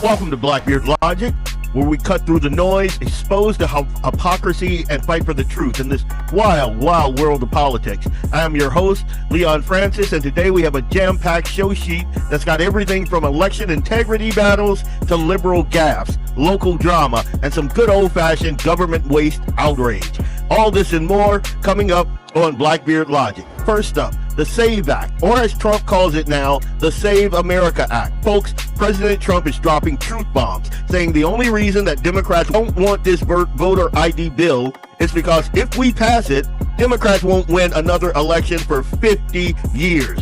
Welcome to Blackbeard Logic, where we cut through the noise, expose the hypocrisy, and fight for the truth in this wild, wild world of politics. I am your host, Leon Francis, and today we have a jam-packed show sheet that's got everything from election integrity battles to liberal gaffes, local drama, and some good old-fashioned government waste outrage. All this and more coming up on Blackbeard Logic. First up, the SAVE Act, or as Trump calls it now, the Save America Act. Folks, President Trump is dropping truth bombs, saying the only reason that Democrats don't want this voter ID bill is because if we pass it, Democrats won't win another election for 50 years,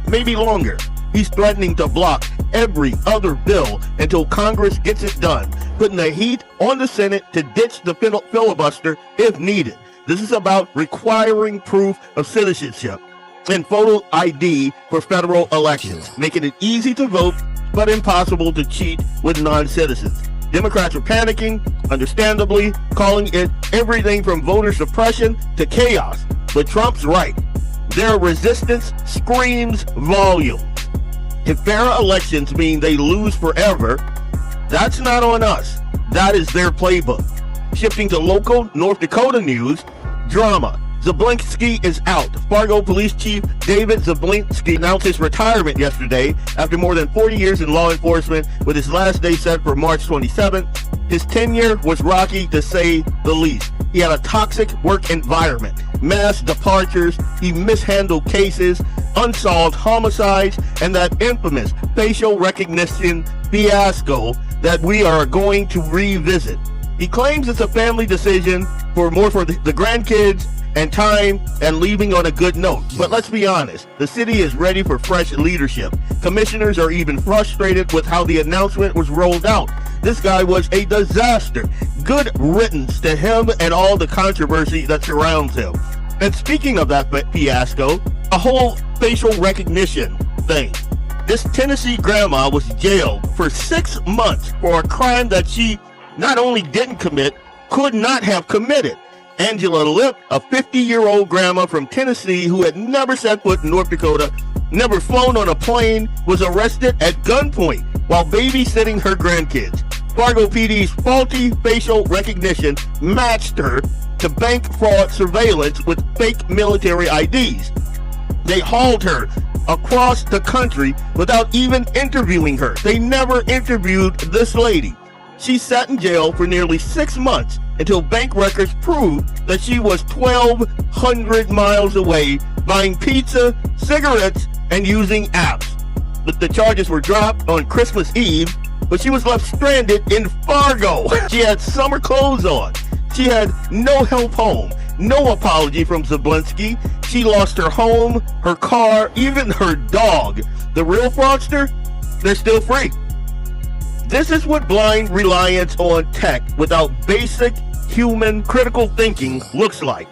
maybe longer. He's threatening to block every other bill until Congress gets it done, putting the heat on the Senate to ditch the filibuster if needed. This is about requiring proof of citizenship and photo ID for federal elections, making it easy to vote but impossible to cheat with non-citizens. Democrats are panicking, understandably, calling it everything from voter suppression to chaos. But Trump's right. Their resistance screams volume. If fair elections mean they lose forever, that's not on us. That is their playbook. Shifting to local North Dakota news, drama. Zibolski is out. Fargo Police Chief David Zibolski announced his retirement yesterday after more than 40 years in law enforcement, with his last day set for March 27th. His tenure was rocky, to say the least. He had a toxic work environment, mass departures, he mishandled cases, unsolved homicides, and that infamous facial recognition fiasco that we are going to revisit. He claims it's a family decision for the grandkids and time and leaving on a good note. But let's be honest, the city is ready for fresh leadership. Commissioners are even frustrated with how the announcement was rolled out. This guy was a disaster. Good riddance to him and all the controversy that surrounds him. And speaking of that fiasco, a whole facial recognition thing. This Tennessee grandma was jailed for 6 months for a crime that she not only didn't commit, could not have committed. Angela Lip, a 50-year-old grandma from Tennessee who had never set foot in North Dakota, never flown on a plane, was arrested at gunpoint while babysitting her grandkids. Fargo PD's faulty facial recognition matched her to bank fraud surveillance with fake military IDs. They hauled her across the country without even interviewing her. They never interviewed this lady. She sat in jail for nearly 6 months until bank records proved that she was 1,200 miles away buying pizza, cigarettes, and using apps. But the charges were dropped on Christmas Eve, but she was left stranded in Fargo. She had summer clothes on. She had no help home, no apology from Zibolski. She lost her home, her car, even her dog. The real fraudster? They're still free. This is what blind reliance on tech without basic human critical thinking looks like.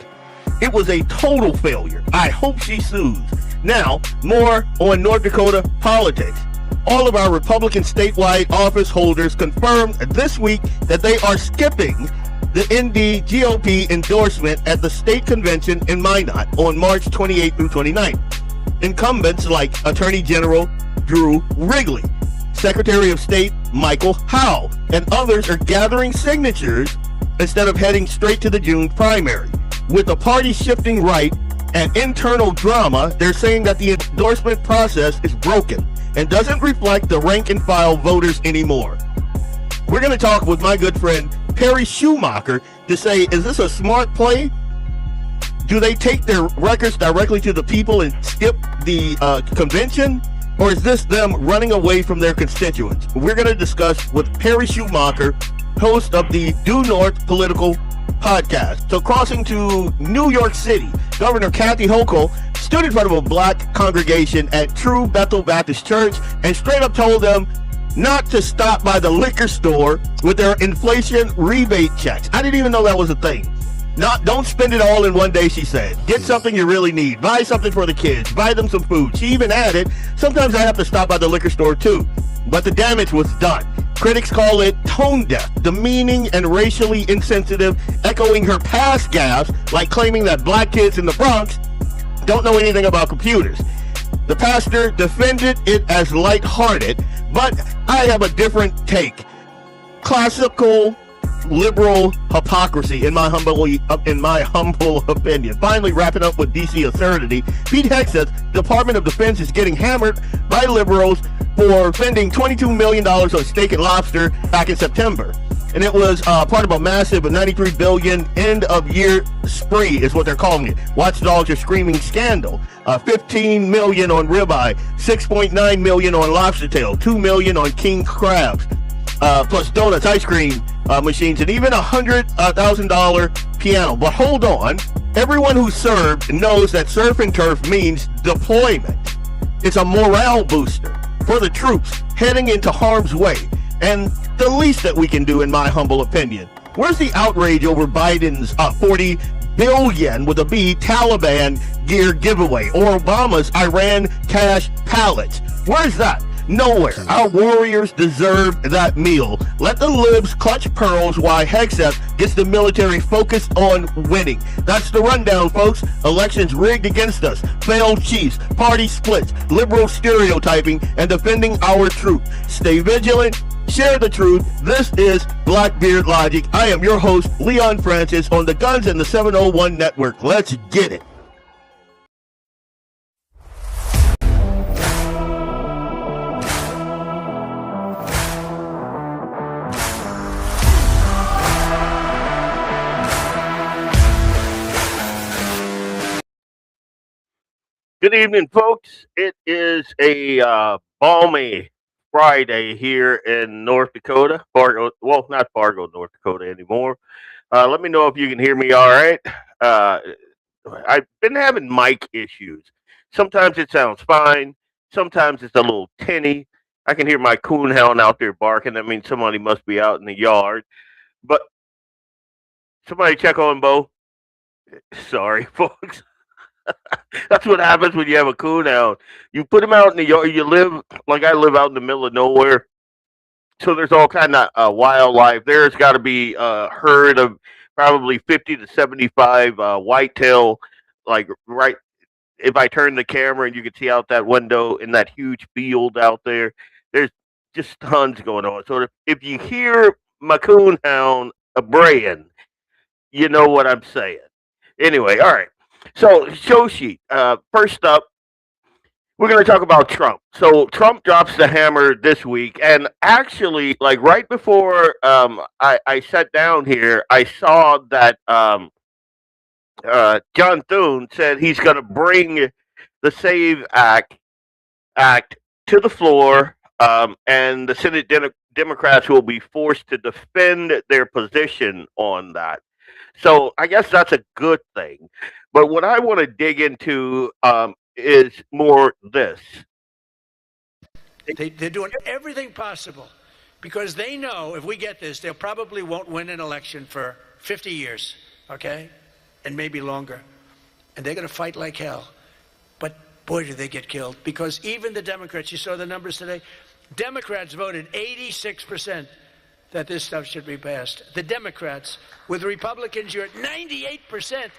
It was a total failure. I hope she sues. Now, more on North Dakota politics. All of our Republican statewide office holders confirmed this week that they are skipping the NDGOP endorsement at the state convention in Minot on March 28 through 29. Incumbents like Attorney General Drew Wrigley, Secretary of State Michael Howe, and others are gathering signatures instead of heading straight to the June primary. With the party shifting right and internal drama, they're saying that the endorsement process is broken and doesn't reflect the rank and file voters anymore. We're going to talk with my good friend Perry Schumacher to say, is this a smart play? Do they take their records directly to the people and skip the convention? Or is this them running away from their constituents? We're going to discuss with Perry Schumacher, host of the Due North Political Podcast. So crossing to New York City, Governor Kathy Hochul stood in front of a black congregation at True Bethel Baptist Church and straight up told them not to stop by the liquor store with their inflation rebate checks. I didn't even know that was a thing. Don't spend it all in one day, she said. Get something you really need. Buy something for the kids. Buy them some food. She even added, sometimes I have to stop by the liquor store too. But the damage was done. Critics call it tone deaf, demeaning and racially insensitive, echoing her past gaffes, like claiming that black kids in the Bronx don't know anything about computers. The pastor defended it as lighthearted, but I have a different take. Classical liberal hypocrisy, in my humble opinion. Finally, wrapping up with DC absurdity, Pete Hegseth, Department of Defense, is getting hammered by liberals for spending $22 million on steak and lobster back in September. And it was part of a massive $93 billion end-of-year spree, is what they're calling it. Watchdogs are screaming scandal. $15 million on ribeye, $6.9 million on lobster tail, $2 million on king crabs, plus donuts, ice cream machines, and even $100,000 piano. But hold on, everyone who served knows that surf and turf means deployment. It's a morale booster for the troops heading into harm's way. And the least that we can do, in my humble opinion. Where's the outrage over Biden's $40 billion with a B Taliban gear giveaway, or Obama's Iran cash pallets? Where's that? Nowhere. Our warriors deserve that meal. Let the libs clutch pearls while Hegseth gets the military focused on winning. That's the rundown, folks. Elections rigged against us, failed chiefs, party splits, liberal stereotyping, and defending our truth. Stay vigilant. Share the truth. This is Blackbeard Logic. I am your host, Leon Francis, on the Guns and the 701 Network. Let's get it. Good evening, folks. It is a balmy Friday here in North Dakota. Fargo, well, not Fargo, North Dakota anymore. Let me know if you can hear me all right. I've been having mic issues. Sometimes it sounds fine. Sometimes it's a little tinny. I can hear my coonhound out there barking. That means somebody must be out in the yard. But somebody check on Bo. Sorry, folks. That's what happens when you have a coonhound. You put him out in the yard. You live like I live out in the middle of nowhere, so there's all kind of wildlife. There's got to be a herd of probably 50 to 75 whitetail. Like right, if I turn the camera and you can see out that window in that huge field out there, there's just tons going on. So if you hear my coonhound braying, you know what I'm saying. Anyway, all right. So, show sheet. First up, we're going to talk about Trump. So, Trump drops the hammer this week. And actually, like right before I sat down here, I saw that John Thune said he's going to bring the SAVE Act to the floor, and the Senate Democrats will be forced to defend their position on that. So I guess that's a good thing. But what I want to dig into is more this. They're doing everything possible because they know if we get this, they probably won't win an election for 50 years, okay? And maybe longer. And they're going to fight like hell. But boy, do they get killed. Because even the Democrats, you saw the numbers today, Democrats voted 86% that this stuff should be passed. The Democrats, with Republicans, you're at 98%,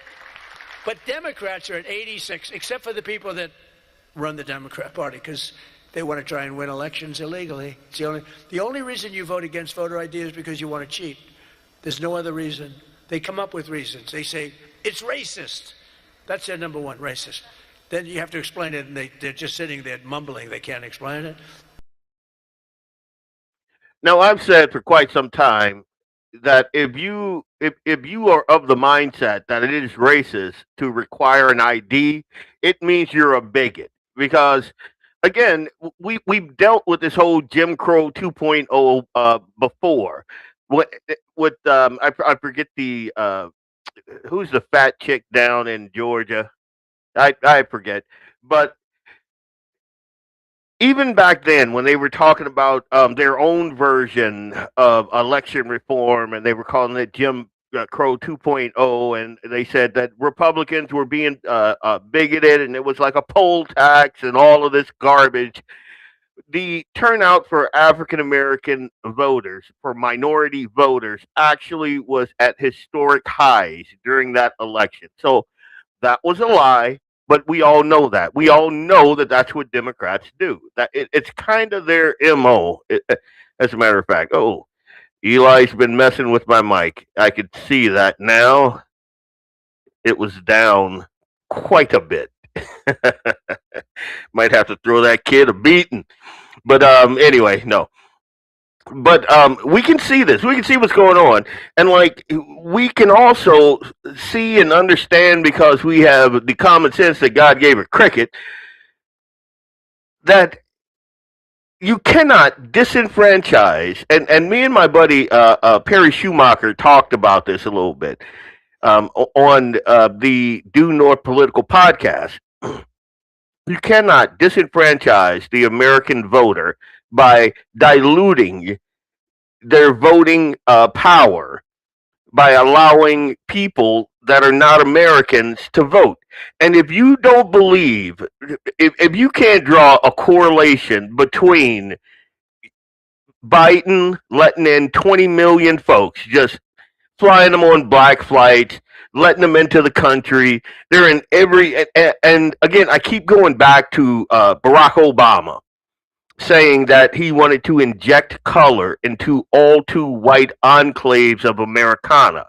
but Democrats are at 86, except for the people that run the Democrat Party, because they want to try and win elections illegally. It's the only reason you vote against voter ID is because you want to cheat. There's no other reason. They come up with reasons. They say, it's racist. That's their number one, racist. Then you have to explain it, and they're just sitting there mumbling. They can't explain it. Now, I've said for quite some time that if you are of the mindset that it is racist to require an ID, it means you're a bigot. Because again, we've dealt with this whole Jim Crow 2.0 before. With I forget the who's the fat chick down in Georgia. I forget, but even back then, when they were talking about their own version of election reform, and they were calling it Jim Crow 2.0, and they said that Republicans were being bigoted, and it was like a poll tax and all of this garbage. The turnout for African American voters, for minority voters, actually was at historic highs during that election. So that was a lie. but we all know that. We all know that that's what Democrats do. It's kind of their MO. As a matter of fact, oh, Eli's been messing with my mic. I could see that now. It was down quite a bit. Might have to throw that kid a beating. But anyway, no. But we can see this. We can see what's going on. And like we can also see and understand, because we have the common sense that God gave a cricket, that you cannot disenfranchise, and me and my buddy Perry Schumacher talked about this a little bit on the Due North Political podcast. You cannot disenfranchise the American voter by diluting their voting power by allowing people that are not Americans to vote. And if you don't believe, if you can't draw a correlation between Biden letting in 20 million folks, just flying them on black flights, letting them into the country, they're in every, and again, I keep going back to Barack Obama saying that he wanted to inject color into all too white enclaves of Americana.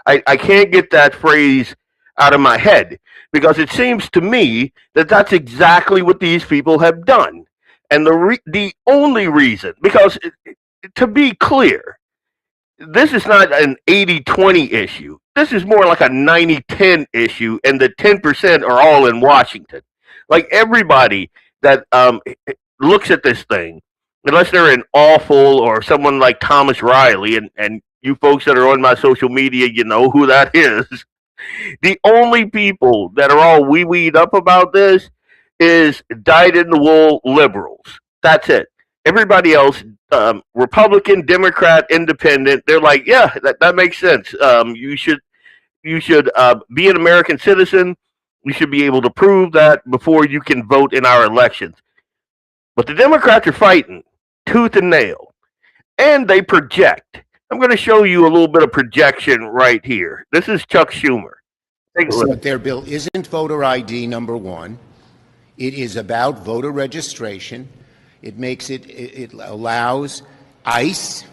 I can't get that phrase out of my head, because it seems to me that that's exactly what these people have done. And the only reason, because to be clear, this is not an 80-20 issue. This is more like a 90-10 issue, and the 10% are all in Washington. Like everybody that looks at this thing, unless they're an awful or someone like Thomas Riley, and you folks that are on my social media, you know who that is. The only people that are all wee-weed up about this is dyed-in-the-wool liberals. That's it. Everybody else, Republican, Democrat, Independent, they're like, yeah, that makes sense. You should be an American citizen. You should be able to prove that before you can vote in our elections. But the Democrats are fighting tooth and nail, and they project. I'm going to show you a little bit of projection right here. This is Chuck Schumer. Take a look. But their bill isn't voter ID, number one. It is about voter registration. It allows ICE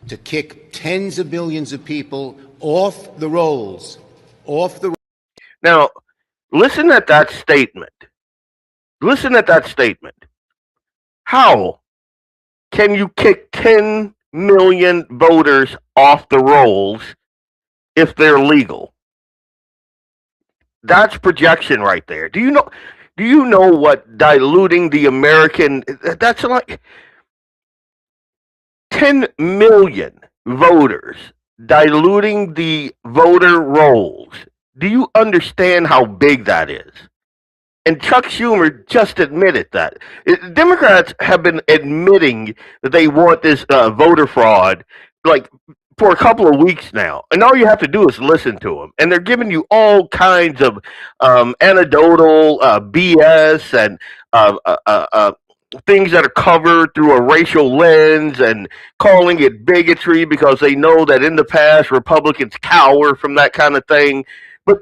to kick tens of millions of people off the rolls. Now, listen at that statement. Listen at that statement. How can you kick 10 million voters off the rolls if they're legal? That's projection right there. Do you know what diluting the American, that's like 10 million voters diluting the voter rolls. Do you understand how big that is? And Chuck Schumer just admitted that. Democrats have been admitting that they want this voter fraud like for a couple of weeks now. And all you have to do is listen to them. And they're giving you all kinds of anecdotal BS and things that are covered through a racial lens and calling it bigotry because they know that in the past Republicans cower from that kind of thing. But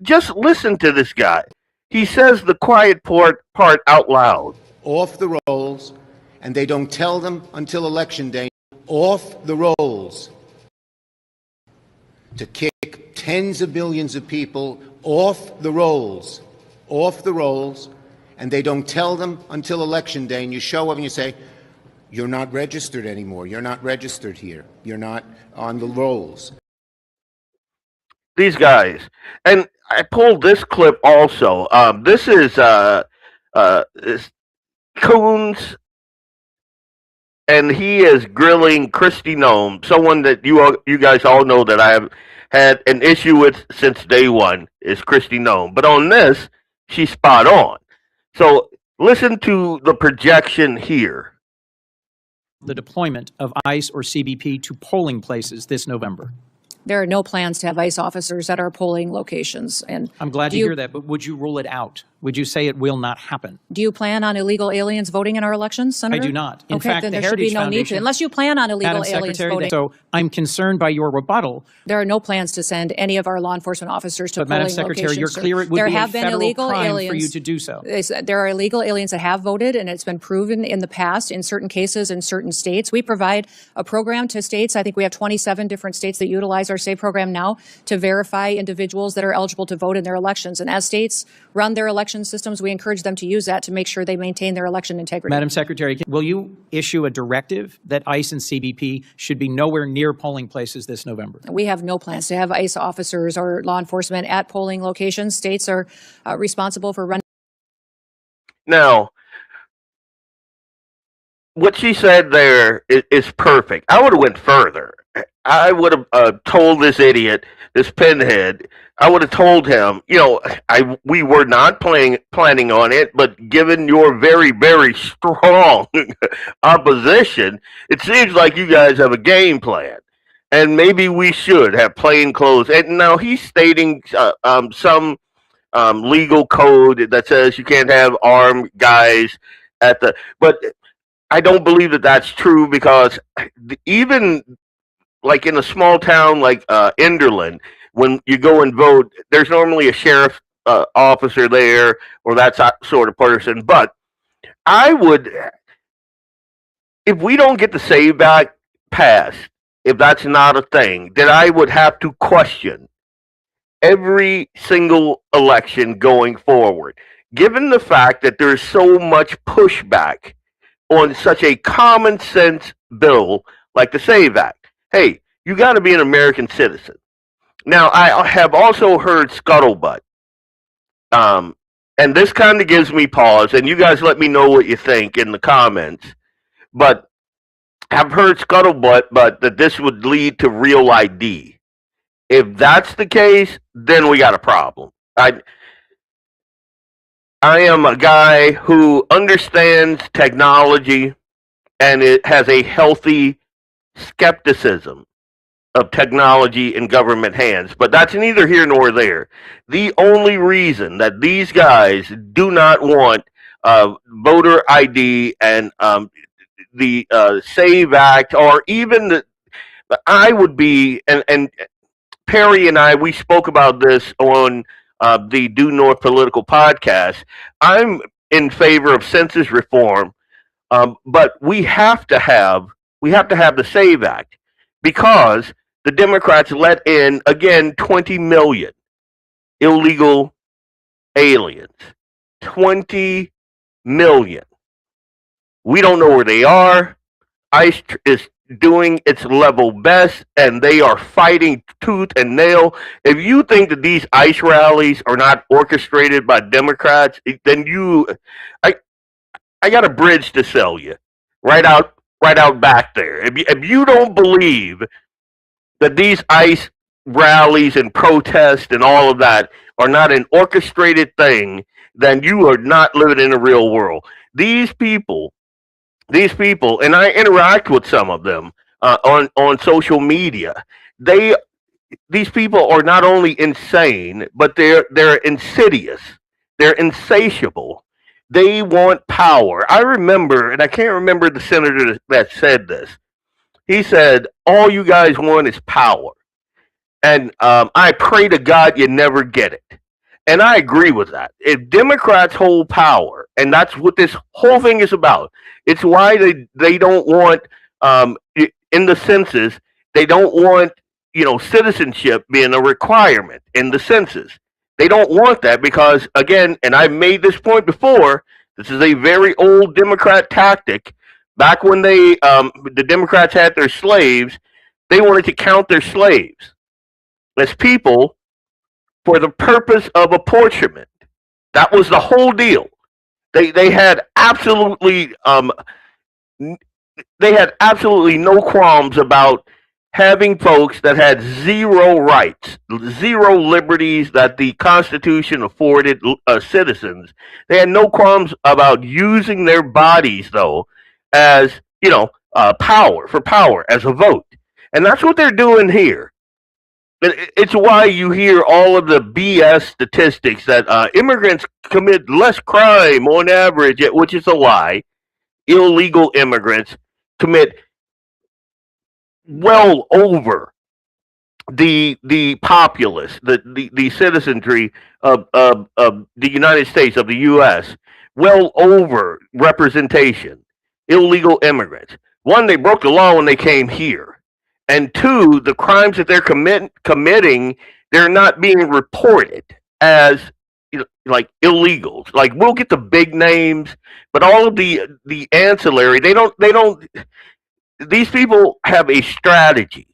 just listen to this guy. He says the quiet part out loud. Off the rolls, and they don't tell them until Election Day. Off the rolls. To kick tens of millions of people off the rolls, and they don't tell them until Election Day, and you show up and you say, you're not registered anymore, you're not registered here, you're not on the rolls. These guys, and I pulled this clip also. This is Coons, and he is grilling Kristi Noem, someone that you guys all know that I have had an issue with since day one, is Kristi Noem. But on this, she's spot on. So listen to the projection here. The deployment of ICE or CBP to polling places this November. There are no plans to have ICE officers at our polling locations. And I'm glad to hear that, but would you rule it out? Would you say it will not happen? Do you plan on illegal aliens voting in our elections, Senator? I do not. In okay, fact, then the there should be Heritage no need to, Foundation, unless you plan on illegal Madam aliens Secretary, voting. so I'm concerned by your rebuttal. There are no plans to send any of our law enforcement officers to But polling Madam Secretary, locations. you're sir. clear it would there be a have been federal illegal crime aliens. for you to do so. There are illegal aliens that have voted, and it's been proven in the past in certain cases in certain states. We provide a program to states. I think we have 27 different states that utilize our SAVE program now to verify individuals that are eligible to vote in their elections. And as states run their election systems, we encourage them to use that to make sure they maintain their election integrity. Madam Secretary, will you issue a directive that ICE and CBP should be nowhere near polling places this November? We have no plans to have ICE officers or law enforcement at polling locations. States are responsible for running. Now, what she said there is perfect. I would have went further. I would have told this idiot, this pinhead, I would have told him, we were not planning on it, but given your very, very strong opposition, it seems like you guys have a game plan. And maybe we should have plainclothes. And now he's stating some legal code that says you can't have armed guys but I don't believe that that's true, because even like in a small town like Enderlin, when you go and vote, there's normally a sheriff officer there or that sort of person. But I would, if we don't get the SAVE Act passed, if that's not a thing, then I would have to question every single election going forward, given the fact that there's so much pushback on such a common sense bill like the SAVE Act. Hey, you got to be an American citizen. Now, I have also heard scuttlebutt, and this kind of gives me pause, and you guys let me know what you think in the comments, but I've heard scuttlebutt, but that this would lead to real ID. If that's the case, then we got a problem. I am a guy who understands technology, and it has a healthy skepticism of technology in government hands. But that's neither here nor there. The only reason that these guys do not want voter ID and the SAVE Act, or even I would be, and Perry and I, we spoke about this on the Due North Political podcast. I'm in favor of census reform, but we have to have the SAVE Act, because the Democrats let in, again, 20 million illegal aliens. 20 million. We don't know where they are. ICE is doing its level best, and they are fighting tooth and nail. If you think that these ICE rallies are not orchestrated by Democrats, then I got a bridge to sell you right out back there. If you don't believe that these ICE rallies and protests and all of that are not an orchestrated thing, then you are not living in the real world. These people, and I interact with some of them on social media. These people are not only insane, but they're insidious. They're insatiable. They want power. I remember, and I can't remember the senator that said this. He said, all you guys want is power. And I pray to God you never get it. And I agree with that. If Democrats hold power, and that's what this whole thing is about, it's why they don't want, in the census, they don't want, citizenship being a requirement in the census. They don't want that because, again, and I've made this point before, this is a very old Democrat tactic. Back when the Democrats had their slaves, they wanted to count their slaves as people for the purpose of apportionment. That was the whole deal. They had absolutely no qualms about having folks that had zero rights, zero liberties that the Constitution afforded citizens. They had no qualms about using their bodies, though, as power as a vote, and that's what they're doing here. It's why you hear all of the BS statistics that immigrants commit less crime on average, which is a lie. Illegal immigrants commit well over the populace, the citizenry of the United States, of the U.S., well over representation. Illegal immigrants. One, they broke the law when they came here. And two, the crimes that they're committing, they're not being reported as like illegals. Like we'll get the big names, but all of the ancillary, they don't. These people have a strategy,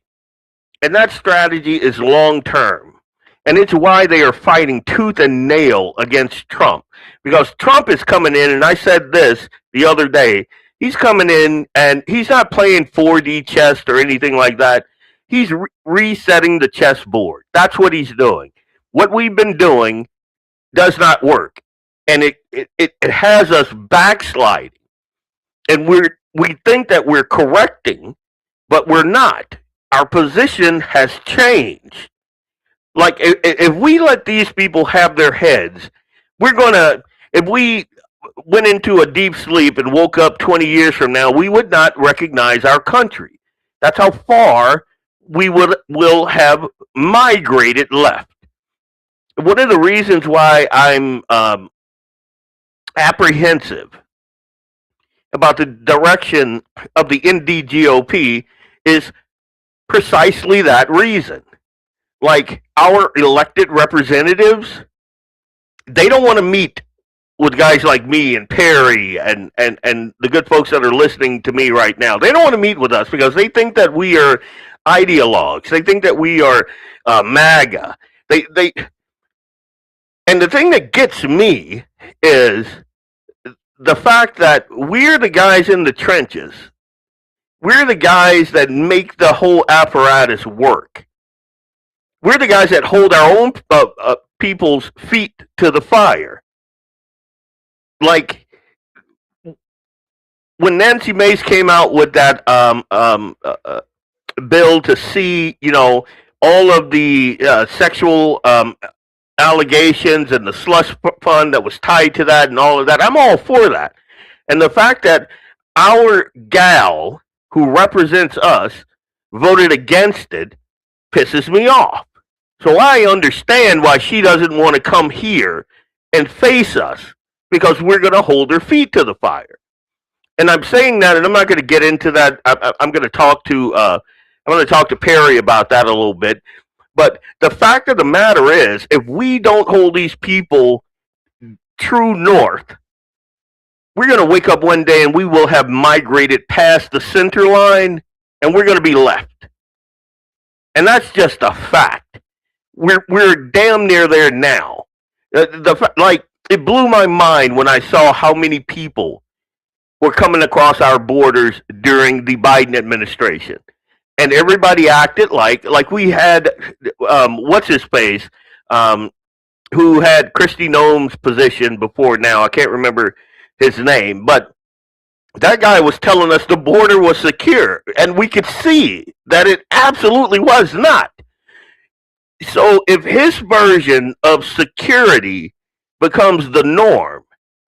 and that strategy is long term. And it's why they are fighting tooth and nail against Trump. Because Trump is coming in, and I said this the other day, he's coming in and he's not playing 4D chess or anything like that. He's resetting the chessboard. That's what he's doing. What we've been doing does not work. And it has us backsliding. And we think that we're correcting, but we're not. Our position has changed. Like if we let these people have their heads, if we went into a deep sleep and woke up 20 years from now, we would not recognize our country. That's how far we will have migrated left. One of the reasons why I'm apprehensive about the direction of the NDGOP is precisely that reason. Like our elected representatives, they don't want to meet with guys like me and Perry and the good folks that are listening to me right now. They don't want to meet with us because they think that we are ideologues. They think that we are MAGA. They and the thing that gets me is the fact that we're the guys in the trenches. We're the guys that make the whole apparatus work. We're the guys that hold our own people's feet to the fire. Like when Nancy Mace came out with that bill to see, all of the sexual allegations and the slush fund that was tied to that and all of that, I'm all for that. And the fact that our gal who represents us voted against it pisses me off. So I understand why she doesn't want to come here and face us, because we're going to hold her feet to the fire. And I'm saying that, and I'm not going to get into that. I'm going to talk to Perry about that a little bit. But the fact of the matter is, if we don't hold these people true north, we're going to wake up one day and we will have migrated past the center line, and we're going to be left. And that's just a fact. We're damn near there now. It blew my mind when I saw how many people were coming across our borders during the Biden administration. And everybody acted like we had, what's his face, who had Kristi Noem's position before now. I can't remember his name, but that guy was telling us the border was secure, and we could see that it absolutely was not. So if his version of security becomes the norm,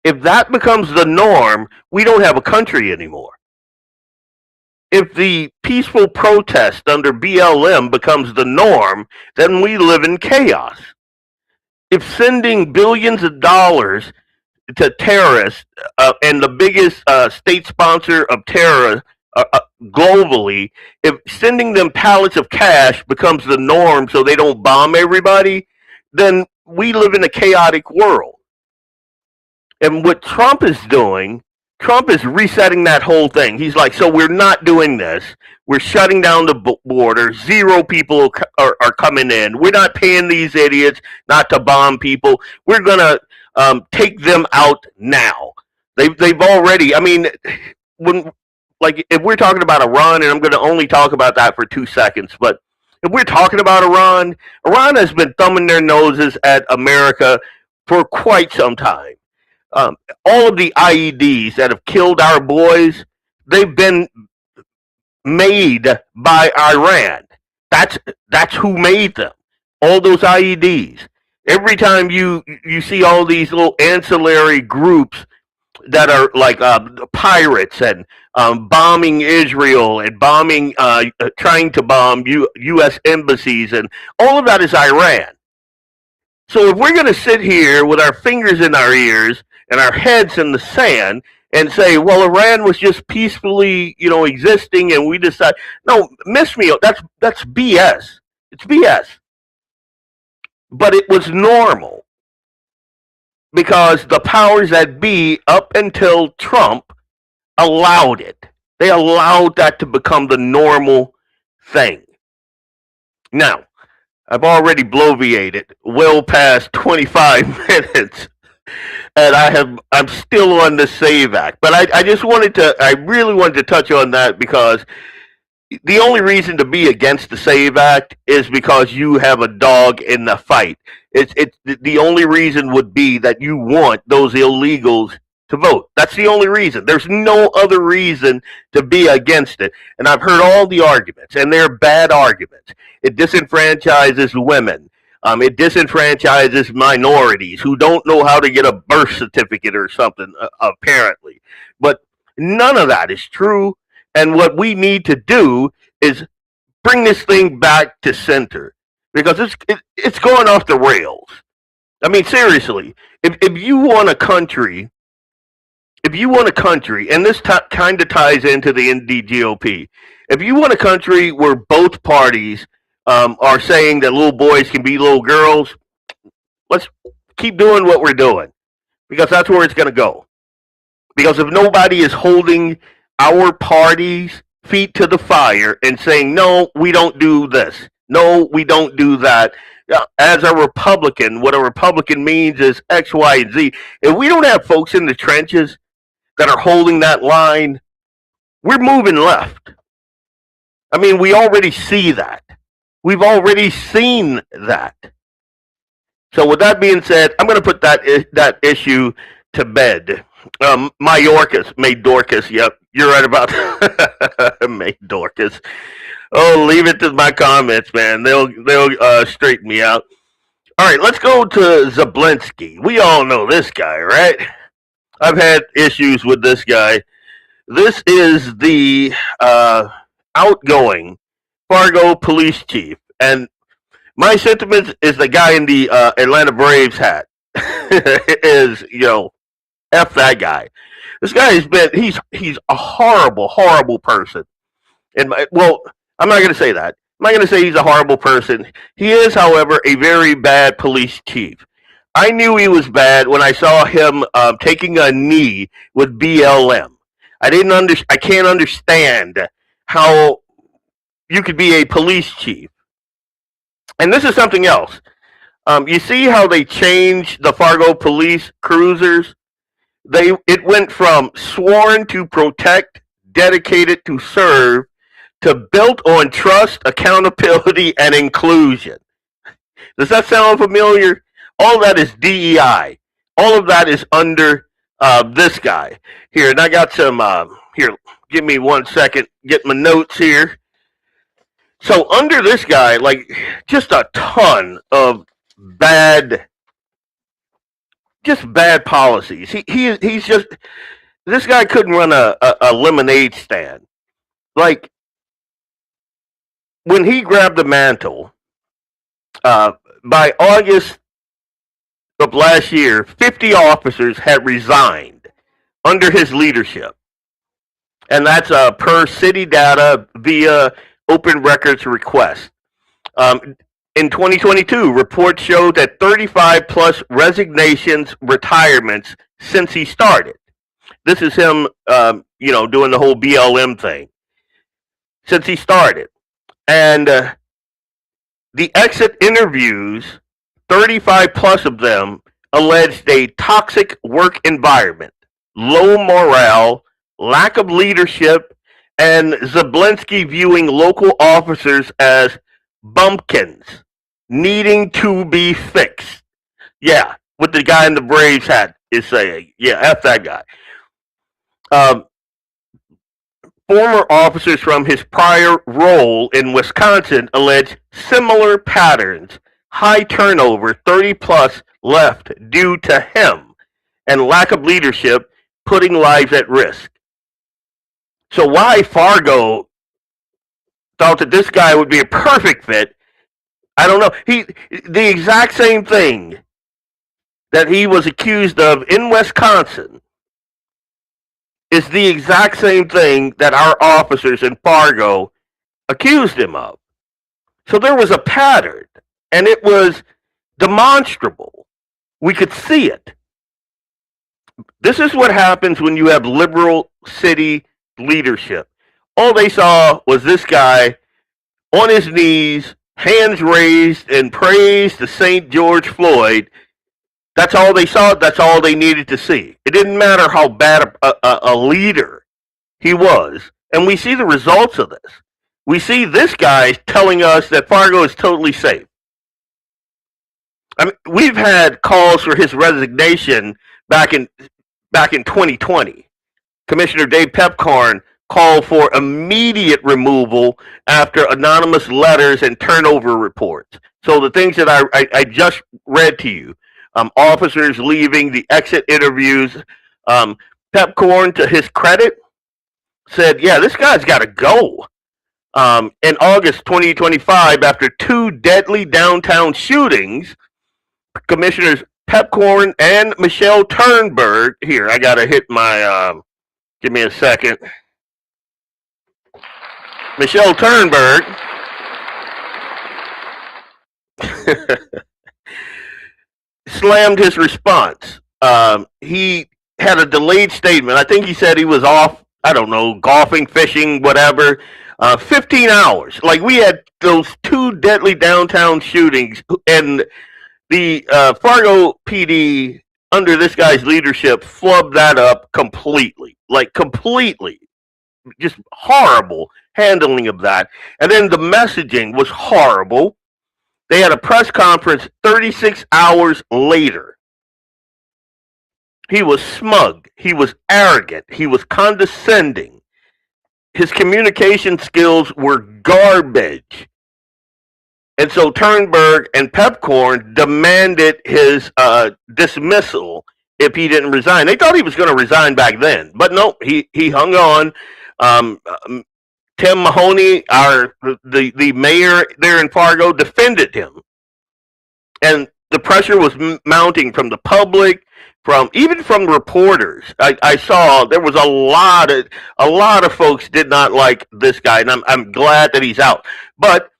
if that becomes the norm, we don't have a country anymore. If the peaceful protest under BLM becomes the norm, then we live in chaos. If sending billions of dollars to terrorists and the biggest state sponsor of terror globally, if sending them pallets of cash becomes the norm so they don't bomb everybody, then we live in a chaotic world. And what Trump is doing, Trump is resetting that whole thing. He's like, so we're not doing this. We're shutting down the border. 0 people are coming in. We're not paying these idiots not to bomb people. We're going to take them out now. They've already, I mean, if we're talking about Iran, and I'm going to only talk about that for 2 seconds, but if we're talking about Iran has been thumbing their noses at America for quite some time. All of the IEDs that have killed our boys, they've been made by Iran. That's who made them. All those IEDs. Every time you see all these little ancillary groups that are like pirates and bombing Israel and bombing, trying to bomb U.S. embassies, and all of that is Iran. So if we're going to sit here with our fingers in our ears and our heads in the sand and say, well, Iran was just peacefully, existing, and we decide, no, miss me, that's BS. It's BS. But it was normal because the powers that be, up until Trump, allowed it. They allowed that to become the normal thing. Now, I've already bloviated well past 25 minutes, and I'm still on the SAVE Act. But I really wanted to touch on that because the only reason to be against the SAVE Act is because you have a dog in the fight. It's the only reason would be that you want those illegals to vote. That's the only reason. There's no other reason to be against it. And I've heard all the arguments, and they're bad arguments. It disenfranchises women. It disenfranchises minorities who don't know how to get a birth certificate or something, apparently. But none of that is true. And what we need to do is bring this thing back to center because it's going off the rails. I mean, seriously, if you want a country, and this kind of ties into the NDGOP, if you want a country where both parties are saying that little boys can be little girls, let's keep doing what we're doing because that's where it's going to go. Because if nobody is holding our party's feet to the fire and saying, no, we don't do this. No, we don't do that. As a Republican, what a Republican means is X, Y, and Z. If we don't have folks in the trenches that are holding that line, we're moving left. I mean, we already see that. We've already seen that. So with that being said, I'm going to put that issue to bed. May Dorcas. Yep, you're right about May Dorcas. Oh, leave it to my comments, man. They'll straighten me out. All right, let's go to Zibolski. We all know this guy, right? I've had issues with this guy. This is the outgoing Fargo police chief, and my sentiments is the guy in the Atlanta Braves hat is F that guy. This guy he's a horrible person. And I'm not going to say that. I'm not going to say he's a horrible person. He is, however, a very bad police chief. I knew he was bad when I saw him taking a knee with BLM. I can't understand how you could be a police chief. And this is something else. You see how they changed the Fargo police cruisers? It went from sworn to protect, dedicated to serve, to built on trust, accountability, and inclusion. Does that sound familiar? All that is DEI. All of that is under this guy. Here, and I got some, here, give me 1 second, get my notes here. So under this guy, like, just a ton of bad policies. He's just, this guy couldn't run a lemonade stand. Like, when he grabbed the mantle, by August of last year, 50 officers had resigned under his leadership. And that's per city data via open records request. In 2022, reports showed that 35 plus resignations, retirements since he started. This is him, doing the whole BLM thing since he started. And the exit interviews, 35 plus of them alleged a toxic work environment, low morale, lack of leadership, and Zibolski viewing local officers as bumpkins needing to be fixed. Yeah, what the guy in the Braves hat is saying. Yeah, F that guy. Former officers from his prior role in Wisconsin allege similar patterns, high turnover, 30 plus left due to him, and lack of leadership putting lives at risk. So why Fargo thought that this guy would be a perfect fit, I don't know. The exact same thing that he was accused of in Wisconsin is the exact same thing that our officers in Fargo accused him of. So there was a pattern, and it was demonstrable. We could see it. This is what happens when you have liberal city leadership. All they saw was this guy on his knees, hands raised, and praised to St. George Floyd. That's all they saw. That's all they needed to see. It didn't matter how bad a leader he was. And we see the results of this. We see this guy telling us that Fargo is totally safe. I mean, we've had calls for his resignation back in 2020. Commissioner Dave Pepcorn called for immediate removal after anonymous letters and turnover reports. So the things that I just read to you, officers leaving, the exit interviews, Pepcorn, to his credit, said, yeah, this guy's got to go. In August 2025, after 2 deadly downtown shootings, Commissioners Pepcorn and Michelle Turnberg, here, I got to hit my, give me a second. Michelle Turnberg slammed his response. He had a delayed statement. I think he said he was off, I don't know, golfing, fishing, whatever. 15 hours. Like, we had those 2 deadly downtown shootings, and the Fargo PD, under this guy's leadership, flubbed that up completely. Like, completely. Just horrible handling of that. And then the messaging was horrible. They had a press conference 36 hours later. He was smug. He was arrogant. He was condescending. His communication skills were garbage. And so Turnberg and Pepcorn demanded his dismissal if he didn't resign. They thought he was going to resign back then. But no, he hung on. Tim Mahoney, the mayor there in Fargo, defended him. And the pressure was mounting from the public, even from reporters. I saw there was a lot of folks did not like this guy, and I'm glad that he's out. But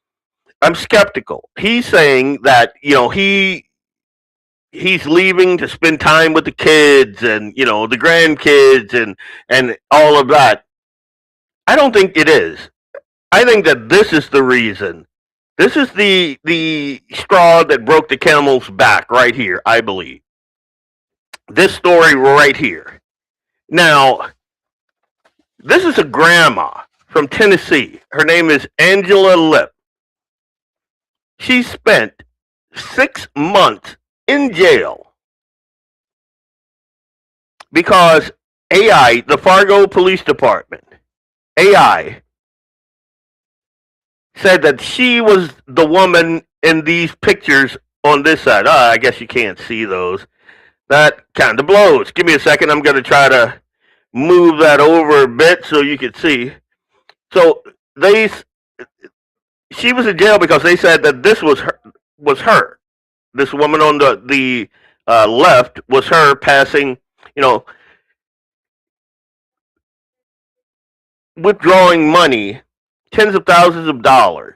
I'm skeptical. He's saying that, he's leaving to spend time with the kids and, the grandkids and all of that. I don't think it is. I think that this is the reason. This is the straw that broke the camel's back right here, I believe. This story right here. Now, this is a grandma from Tennessee. Her name is Angela Lipp. She spent 6 months in jail because AI, the Fargo Police Department, AI, said that she was the woman in these pictures on this side. I guess you can't see those. That kind of blows. Give me a second. I'm going to try to move that over a bit so you can see. So she was in jail because they said that this was her. This woman on the left was her passing, withdrawing money, tens of thousands of dollars.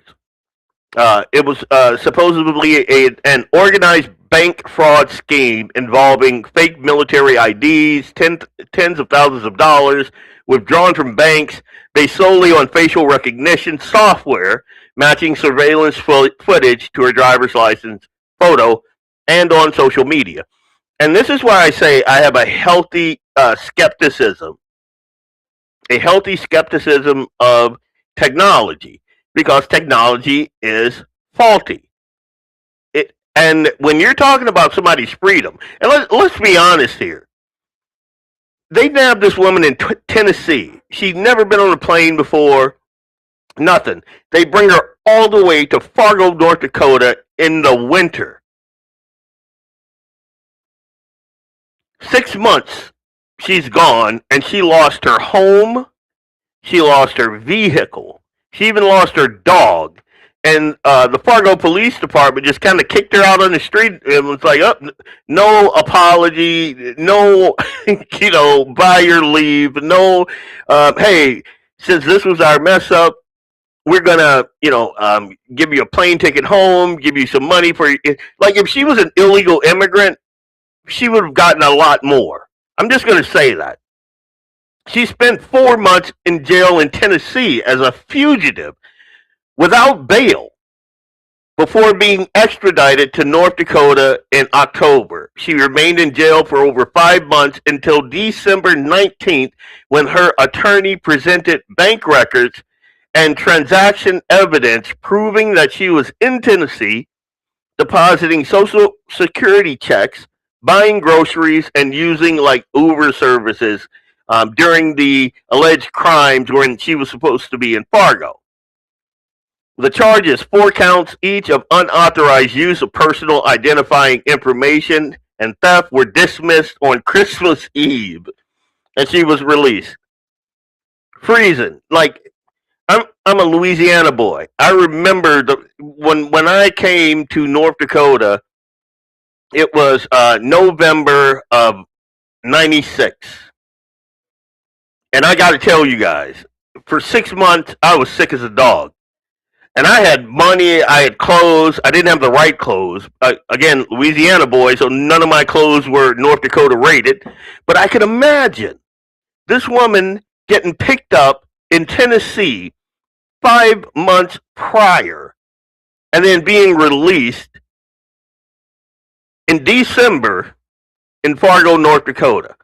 It was supposedly an organized bank fraud scheme involving fake military IDs, tens of thousands of dollars withdrawn from banks based solely on facial recognition software matching surveillance footage to her driver's license photo and on social media. And this is why I say I have a healthy skepticism. A healthy skepticism of technology, because technology is faulty. And when you're talking about somebody's freedom, and let's be honest here, they nabbed this woman in Tennessee She'd never been on a plane before. Nothing. They bring her all the way to Fargo, North Dakota in the winter. 6 months she's gone, and she lost her home. She lost her vehicle. She even lost her dog. And the Fargo Police Department just kind of kicked her out on the street and was like, oh, no apology, no, buy your leave, no, hey, since this was our mess up, we're going to, give you a plane ticket home, give you some money for, like if she was an illegal immigrant, she would have gotten a lot more. I'm just going to say that. She spent 4 months in jail in Tennessee as a fugitive without bail before being extradited to North Dakota in October. She remained in jail for over 5 months until December 19th, when her attorney presented bank records and transaction evidence proving that she was in Tennessee, depositing Social Security checks, buying groceries, and using like Uber services during the alleged crimes when she was supposed to be in Fargo. The charges, 4 counts each of unauthorized use of personal identifying information and theft, were dismissed on Christmas Eve, and she was released. Freezing. Like, I'm a Louisiana boy. I remember when I came to North Dakota, it was November of 96. And I got to tell you guys, for 6 months, I was sick as a dog. And I had money, I had clothes, I didn't have the right clothes. Again, Louisiana boy, so none of my clothes were North Dakota rated. But I could imagine this woman getting picked up in Tennessee 5 months prior and then being released in December in Fargo, North Dakota.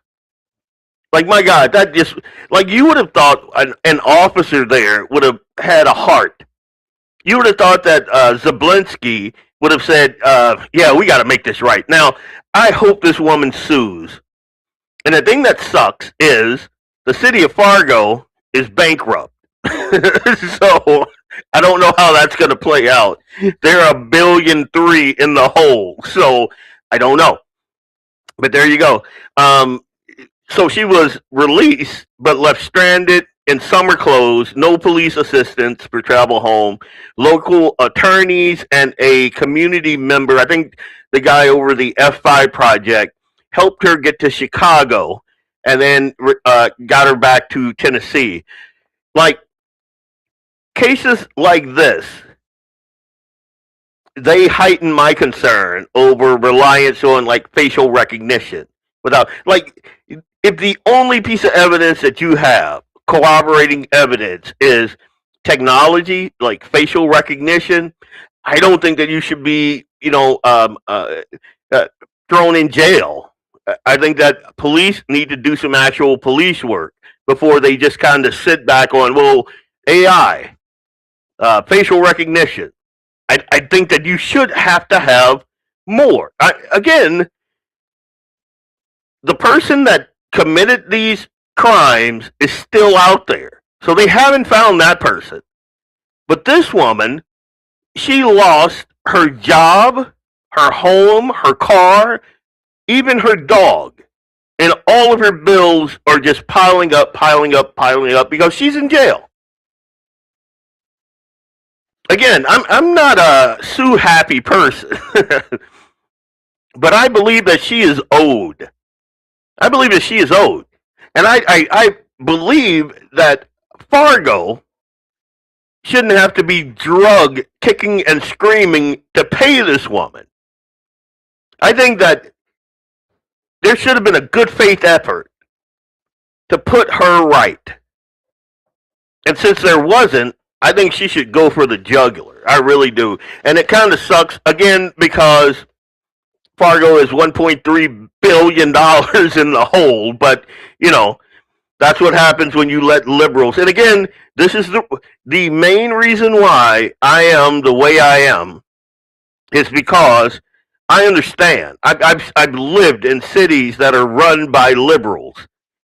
Like, my God, that just, like, you would have thought an officer there would have had a heart. You would have thought that Zibolski would have said, yeah, we got to make this right. Now, I hope this woman sues. And the thing that sucks is the city of Fargo is bankrupt. So I don't know how that's going to play out. They're $1.3 billion in the hole. So I don't know. But there you go. So she was released, but left stranded in summer clothes, no police assistance for travel home. Local attorneys and a community member, I think the guy over the F5 project, helped her get to Chicago and then got her back to Tennessee. Like, cases like this, they heighten my concern over reliance on like facial recognition. Without, like, if the only piece of evidence that you have, corroborating evidence, is technology, like facial recognition, I don't think that you should be, thrown in jail. I think that police need to do some actual police work before they just kind of sit back on, well, AI, facial recognition. I think that you should have to have more. Again, the person that committed these crimes is still out there. So they haven't found that person. But this woman, she lost her job, her home, her car, even her dog. And all of her bills are just piling up because she's in jail. Again, I'm not a sue happy person. But I believe that she is owed. I believe that she is owed. And I believe that Fargo shouldn't have to be drug kicking and screaming to pay this woman. I think that there should have been a good faith effort to put her right. And since there wasn't, I think she should go for the jugular. I really do. And it kind of sucks, again, because Fargo is $1.3 billion in the hole, but, that's what happens when you let liberals. And again, this is the main reason why I am the way I am, is because I understand. I've lived in cities that are run by liberals.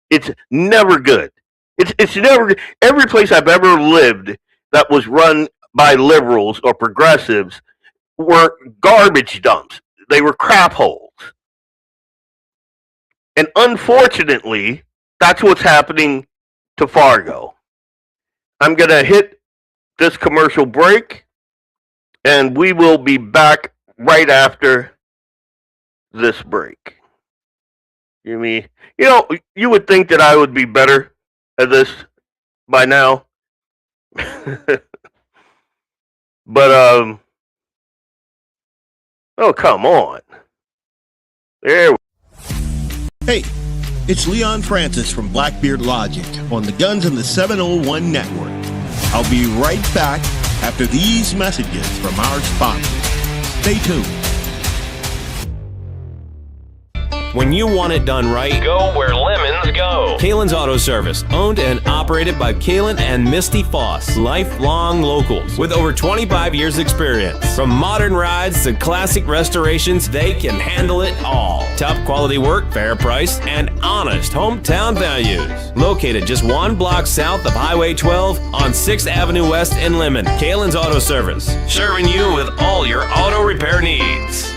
It's never good. It's never every place I've ever lived that was run by liberals or progressives were garbage dumps. They were crap holes. And unfortunately, that's what's happening to Fargo. I'm going to hit this commercial break, and we will be back right after this break. You would think that I would be better at this by now. But oh, come on. There. Hey, it's Leon Francis from Blackbeard Logic on the Guns and the 701 Network. I'll be right back after these messages from our sponsors. Stay tuned. When you want it done right, go where lemons go. Kalen's Auto Service, owned and operated by Kalen and Misty Foss, lifelong locals with over 25 years experience. From modern rides to classic restorations, they can handle it all. Top quality work, fair price, and honest hometown values. Located just one block south of Highway 12 on 6th Avenue West in Lemon, Kalen's Auto Service, serving you with all your auto repair needs.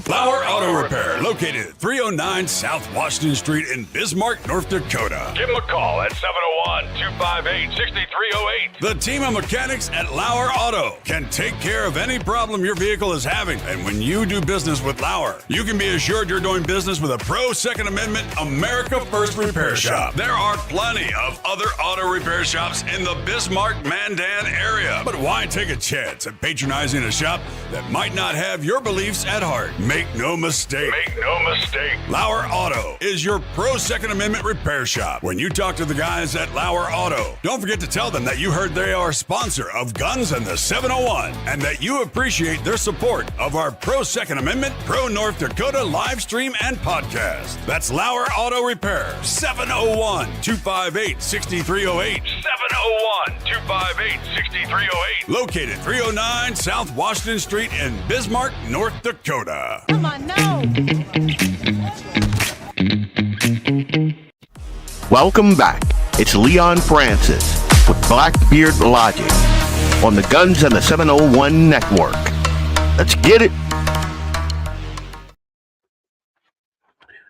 LAUER Auto Repair, located at 309 South Washington Street in Bismarck, North Dakota. Give them a call at 701-258-6308. The team of mechanics at LAUER Auto can take care of any problem your vehicle is having. And when you do business with LAUER, you can be assured you're doing business with a pro Second Amendment America First repair shop. There are plenty of other auto repair shops in the Bismarck-Mandan area. But why take a chance at patronizing a shop that might not have your beliefs at heart? Make no mistake. Make no mistake. LAUER Auto is your pro Second Amendment repair shop. When you talk to the guys at LAUER Auto, don't forget to tell them that you heard they are a sponsor of Guns and the 701 and that you appreciate their support of our pro Second Amendment, pro North Dakota live stream and podcast. That's LAUER Auto Repair, 701-258-6308. 701-258-6308. Located 309 South Washington Street in Bismarck, North Dakota. Come on, no! Welcome back. It's Leon Francis with Blackbeard Logic on the Guns and the 701 Network. Let's get it.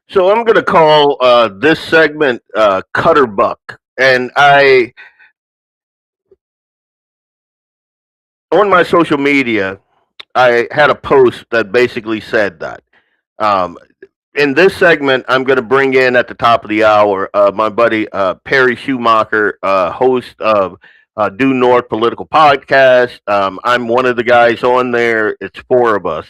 So I'm going to call this segment Cutterbuck. And on my social media, I had a post that basically said that. In this segment, I'm going to bring in at the top of the hour my buddy Perry Schumacher, host of Due North Political Podcast. I'm one of the guys on there. It's four of us.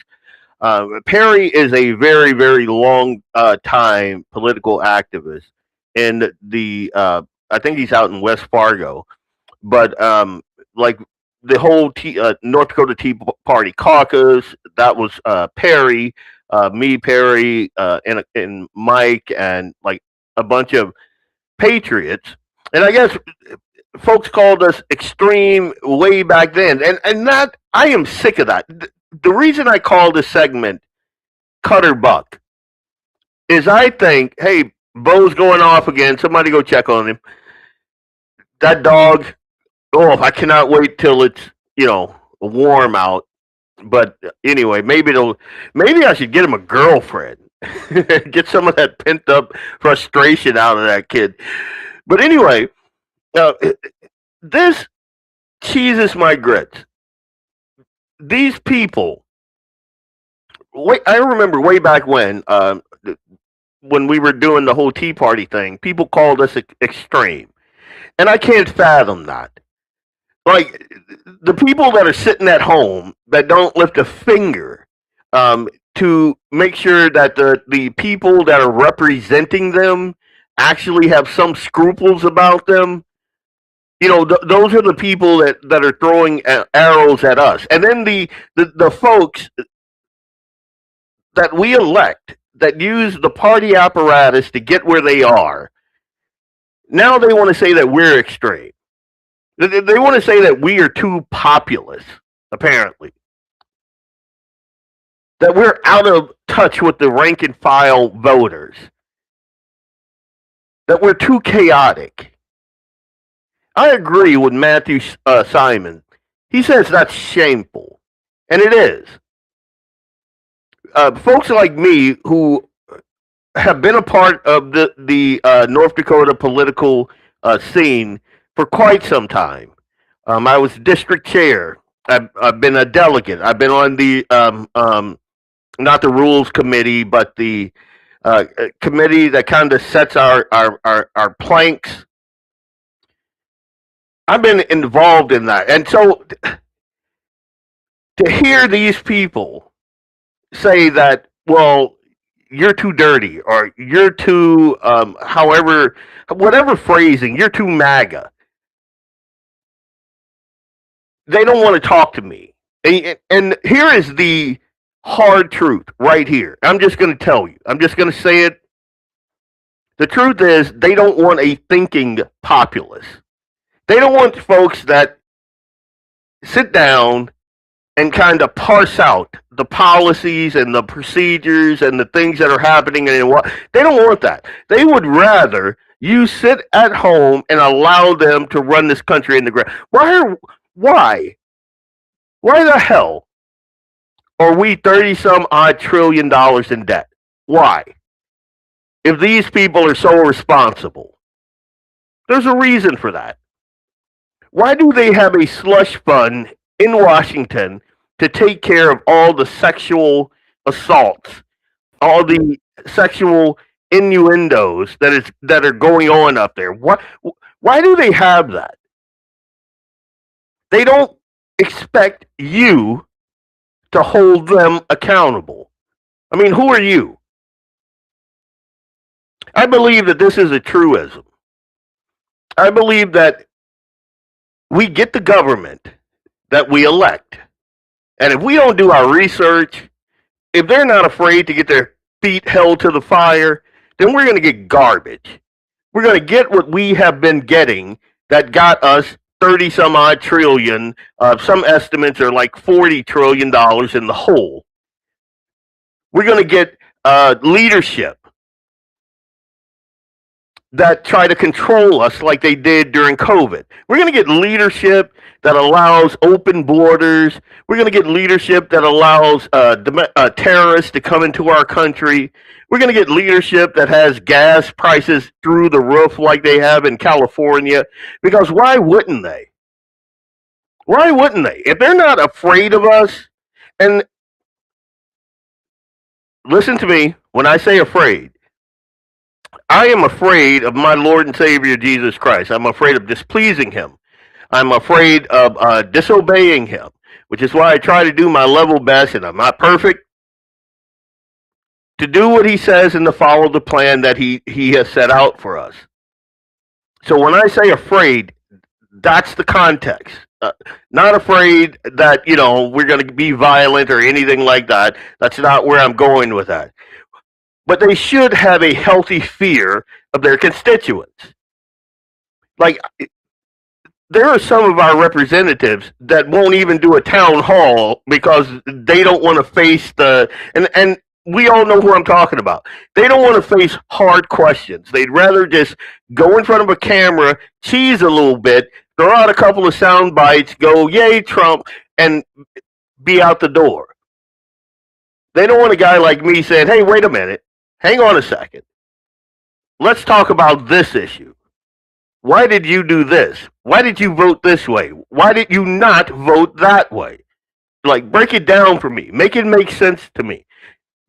Perry is a very, very long time political activist in I think he's out in West Fargo, but like the whole North Dakota Tea Party caucus, that was Perry, me, Perry, and Mike, and like a bunch of patriots. And I guess folks called us extreme way back then. And that, I am sick of that. The reason I call this segment Cutterbuck is I think, hey, Bo's going off again. Somebody go check on him. That dog, oh, I cannot wait till it's, warm out. But anyway, maybe I should get him a girlfriend. Get some of that pent up frustration out of that kid. But anyway, this cheeses my grits. These people, I remember way back when we were doing the whole Tea Party thing, people called us extreme. And I can't fathom that. Like, the people that are sitting at home that don't lift a finger to make sure that the people that are representing them actually have some scruples about them, those are the people that are throwing arrows at us. And then the folks that we elect that use the party apparatus to get where they are, now they want to say that we're extreme. They want to say that we are too populous, apparently. That we're out of touch with the rank and file voters. that we're too chaotic. I agree with Matthew Simon. He says that's shameful, and it is. Folks like me who have been a part of the North Dakota political scene for quite some time. I was district chair. I've been a delegate. I've been on the not the rules committee, but the committee that kind of sets our planks. I've been involved in that, and so to hear these people say that, well, you're too dirty, or you're too, whatever phrasing, you're too MAGA. They don't want to talk to me. And here is the hard truth right here. I'm just going to tell you. I'm just going to say it. The truth is, they don't want a thinking populace. They don't want folks that sit down and kind of parse out the policies and the procedures and the things that are happening and what they don't want that. They would rather you sit at home and allow them to run this country in the ground. Why the hell are we 30-some odd trillion dollars in debt? Why? If these people are so irresponsible, there's a reason for that. Why do they have a slush fund in Washington to take care of all the sexual assaults, all the sexual innuendos that are going on up there? Why do they have that? They don't expect you to hold them accountable. I mean, who are you? I believe that this is a truism. I believe that we get the government that we elect. And if we don't do our research, if they're not afraid to get their feet held to the fire, then we're going to get garbage. We're going to get what we have been getting that got us 30 some odd trillion. Some estimates are like $40 trillion in the hole. We're going to get leadership that try to control us like they did during COVID. We're going to get leadership that allows open borders. We're going to get leadership that allows terrorists to come into our country. We're going to get leadership that has gas prices through the roof like they have in California. Because why wouldn't they? Why wouldn't they? If they're not afraid of us, and listen to me when I say afraid, I am afraid of my Lord and Savior Jesus Christ. I'm afraid of displeasing him. I'm afraid of disobeying him, which is why I try to do my level best, and I'm not perfect, to do what he says and to follow the plan that he has set out for us. So when I say afraid, that's the context. Not afraid that, we're going to be violent or anything like that. That's not where I'm going with that. But they should have a healthy fear of their constituents. Like, there are some of our representatives that won't even do a town hall because they don't want to face and we all know who I'm talking about. They don't want to face hard questions. They'd rather just go in front of a camera, cheese a little bit, throw out a couple of sound bites, go, yay, Trump, and be out the door. They don't want a guy like me saying, hey, wait a minute. Hang on a second. Let's talk about this issue. Why did you do this? Why did you vote this way? Why did you not vote that way? Like, break it down for me. Make it make sense to me.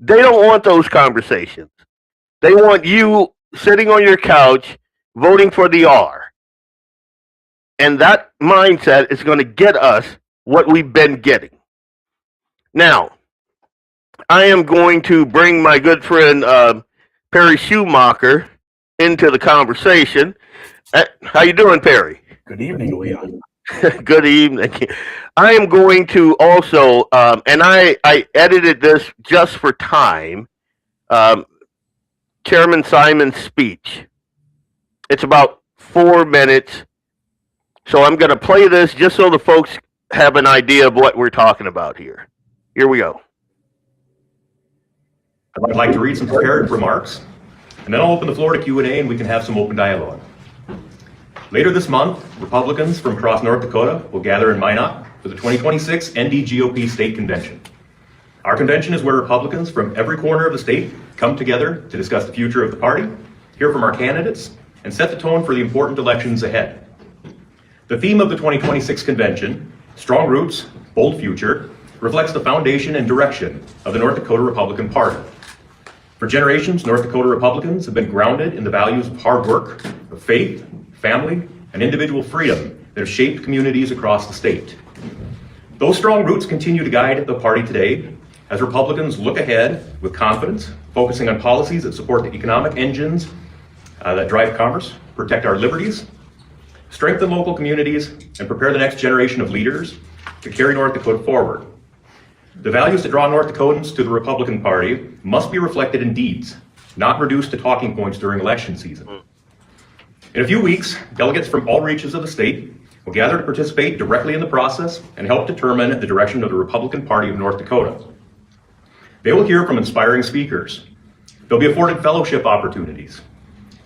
They don't want those conversations. They want you sitting on your couch voting for the R. And that mindset is going to get us what we've been getting. Now, I am going to bring my good friend Perry Schumacher into the conversation. How you doing, Perry? Good evening, Leon. Good evening. I am going to also, and I edited this just for time, Chairman Simon's speech. It's about 4 minutes. So I'm going to play this just so the folks have an idea of what we're talking about here. Here we go. I'd like to read some prepared remarks. and then I'll open the floor to Q&A and we can have some open dialogue. Later this month, Republicans from across North Dakota will gather in Minot for the 2026 NDGOP State Convention. Our convention is where Republicans from every corner of the state come together to discuss the future of the party, hear from our candidates, and set the tone for the important elections ahead. The theme of the 2026 convention, Strong Roots, Bold Future, reflects the foundation and direction of the North Dakota Republican Party. For generations, North Dakota Republicans have been grounded in the values of hard work, of faith, family, and individual freedom that have shaped communities across the state. Those strong roots continue to guide the party today as Republicans look ahead with confidence, focusing on policies that support the economic engines that drive commerce, protect our liberties, strengthen local communities, and prepare the next generation of leaders to carry North Dakota forward. The values that draw North Dakotans to the Republican Party must be reflected in deeds, not reduced to talking points during election season. In a few weeks, delegates from all reaches of the state will gather to participate directly in the process and help determine the direction of the Republican Party of North Dakota. They will hear from inspiring speakers. They'll be afforded fellowship opportunities.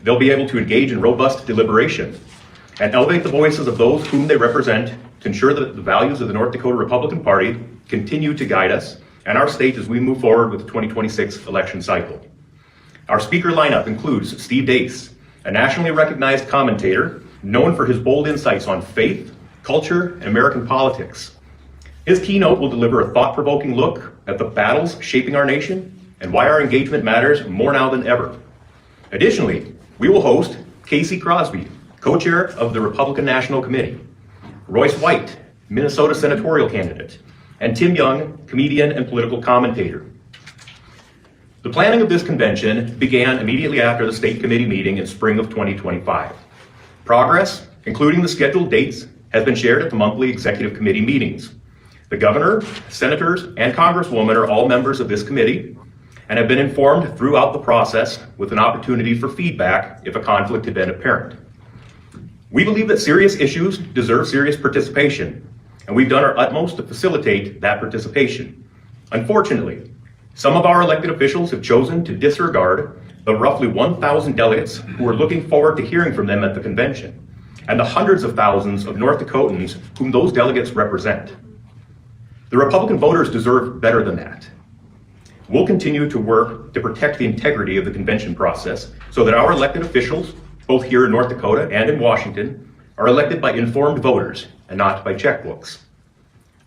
They'll be able to engage in robust deliberation and elevate the voices of those whom they represent to ensure that the values of the North Dakota Republican Party continue to guide us and our state as we move forward with the 2026 election cycle. Our speaker lineup includes Steve Deace, a nationally recognized commentator known for his bold insights on faith, culture, and American politics. His keynote will deliver a thought-provoking look at the battles shaping our nation and why our engagement matters more now than ever. Additionally, we will host Casey Crosby, co-chair of the Republican National Committee, Royce White, Minnesota senatorial candidate, and Tim Young, comedian and political commentator. The planning of this convention began immediately after the state committee meeting in spring of 2025. Progress, including the scheduled dates, has been shared at the monthly executive committee meetings. The governor, senators, and congresswoman are all members of this committee and have been informed throughout the process with an opportunity for feedback if a conflict had been apparent. We believe that serious issues deserve serious participation, and we've done our utmost to facilitate that participation. Unfortunately, some of our elected officials have chosen to disregard the roughly 1,000 delegates who are looking forward to hearing from them at the convention, and the hundreds of thousands of North Dakotans whom those delegates represent. The Republican voters deserve better than that. We'll continue to work to protect the integrity of the convention process so that our elected officials, both here in North Dakota and in Washington, are elected by informed voters and not by checkbooks.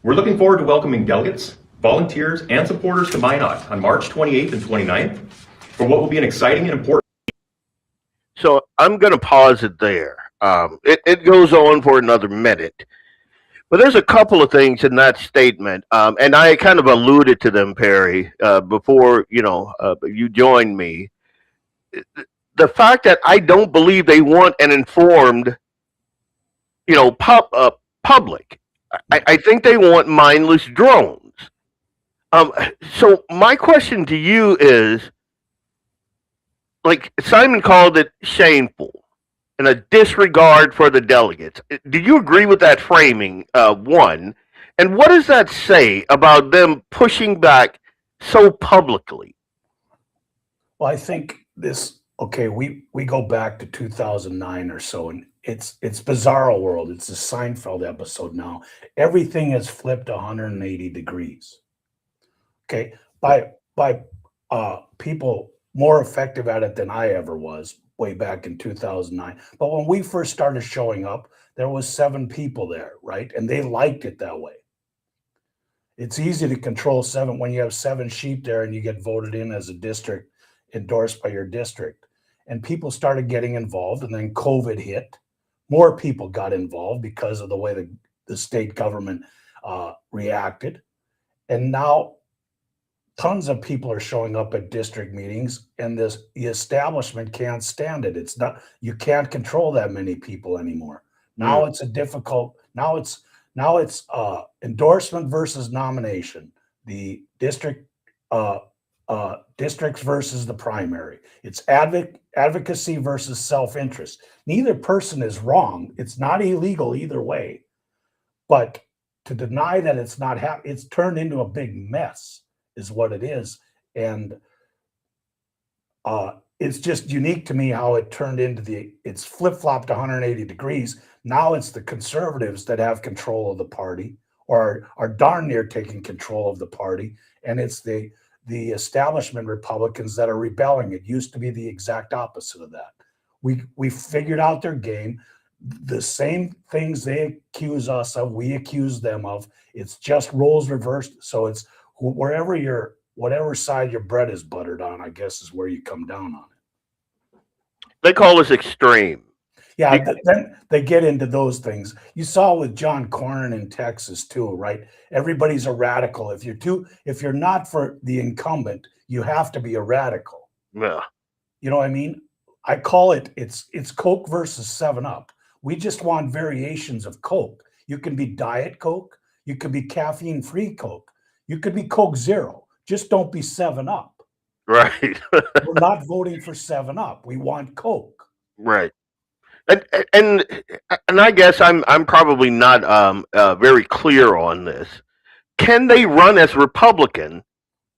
We're looking forward to welcoming delegates, volunteers, and supporters to Minot on March 28th and 29th for what will be an exciting and important. So I'm going to pause it there. It goes on for another minute. But there's a couple of things in that statement, and I kind of alluded to them, Perry, before you joined me. The fact that I don't believe they want an informed, public. I think they want mindless drones. So my question to you is, like Simon called it shameful and a disregard for the delegates. Do you agree with that framing, one? And what does that say about them pushing back so publicly? Well, I think we go back to 2009 or so, and it's Bizarro World. It's a Seinfeld episode now. Everything has flipped 180 degrees. Okay, by people more effective at it than I ever was way back in 2009. But when we first started showing up, there was 7 people there, right? And they liked it that way. It's easy to control 7 when you have 7 sheep there and you get voted in as a district, endorsed by your district. And people started getting involved, and then COVID hit. More people got involved because of the way the state government reacted. And now tons of people are showing up at district meetings, and the establishment can't stand it. It's not, you can't control that many people anymore. Now it's endorsement versus nomination. The districts versus the primary. It's advocacy versus self-interest. Neither person is wrong. It's not illegal either way. But to deny that it's not it's turned into a big mess is what it is. And it's just unique to me how it turned into it's flip-flopped 180 degrees. Now it's the conservatives that have control of the party, or are darn near taking control of the party. And it's the establishment Republicans that are rebelling. It used to be the exact opposite of that. We figured out their game. The same things they accuse us of, we accuse them of. It's just roles reversed. So it's whatever side your bread is buttered on, I guess, is where you come down on it. They call us extreme. Yeah, then they get into those things. You saw with John Cornyn in Texas too, right? Everybody's a radical. If you're not for the incumbent, you have to be a radical. Yeah. You know what I mean? I call it's Coke versus 7-Up. We just want variations of Coke. You can be Diet Coke. You could be caffeine-free Coke. You could be Coke Zero. Just don't be 7-Up. Right. We're not voting for 7-Up. We want Coke. Right. And I guess I'm probably not very clear on this. Can they run as Republican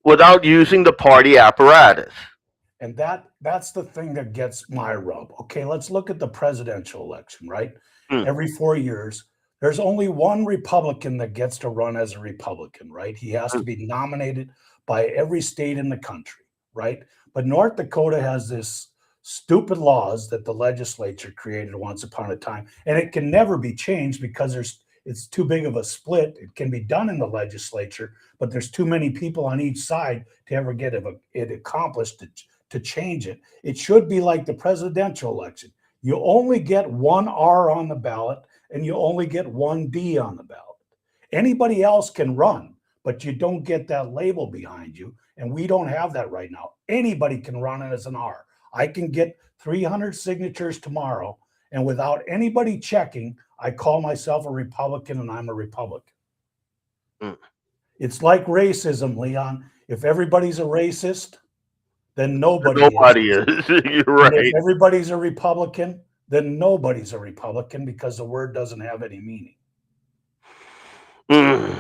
without using the party apparatus? And that's the thing that gets my rub. Okay, let's look at the presidential election, right? Every 4 years, there's only one Republican that gets to run as a Republican, right? He has to be nominated by every state in the country, right? But North Dakota has this stupid laws that the legislature created once upon a time, and it can never be changed because it's too big of a split. It can be done in the legislature, but there's too many people on each side to ever get it accomplished to change it. It should be like the presidential election. You only get one R on the ballot and you only get one D on the ballot. Anybody else can run, but you don't get that label behind you. And we don't have that right now. Anybody can run it as an R. I can get 300 signatures tomorrow, and without anybody checking, I call myself a Republican and I'm a Republican. It's like racism, Leon. If everybody's a racist, then nobody is. You're right. And if everybody's a Republican, then nobody's a Republican because the word doesn't have any meaning. You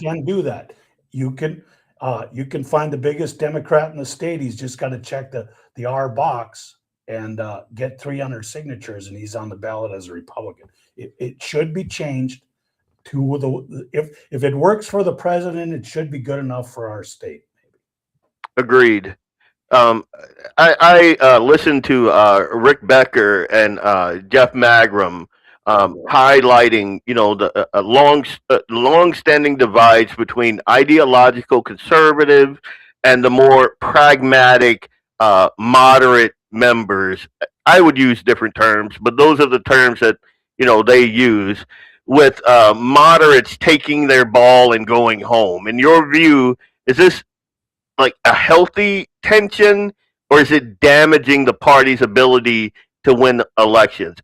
can do that. You can find the biggest Democrat in the state. He's just got to check the R box and get 300 signatures, and he's on the ballot as a Republican. It should be changed to if it works for the president, it should be good enough for our state. Agreed. I listened to Rick Becker and Jeff Magrum highlighting, the long-standing divides between ideological conservative and the more pragmatic moderate members. I would use different terms, but those are the terms that they use, with moderates taking their ball and going home. In your view, is this like a healthy tension, or is it damaging the party's ability to win elections?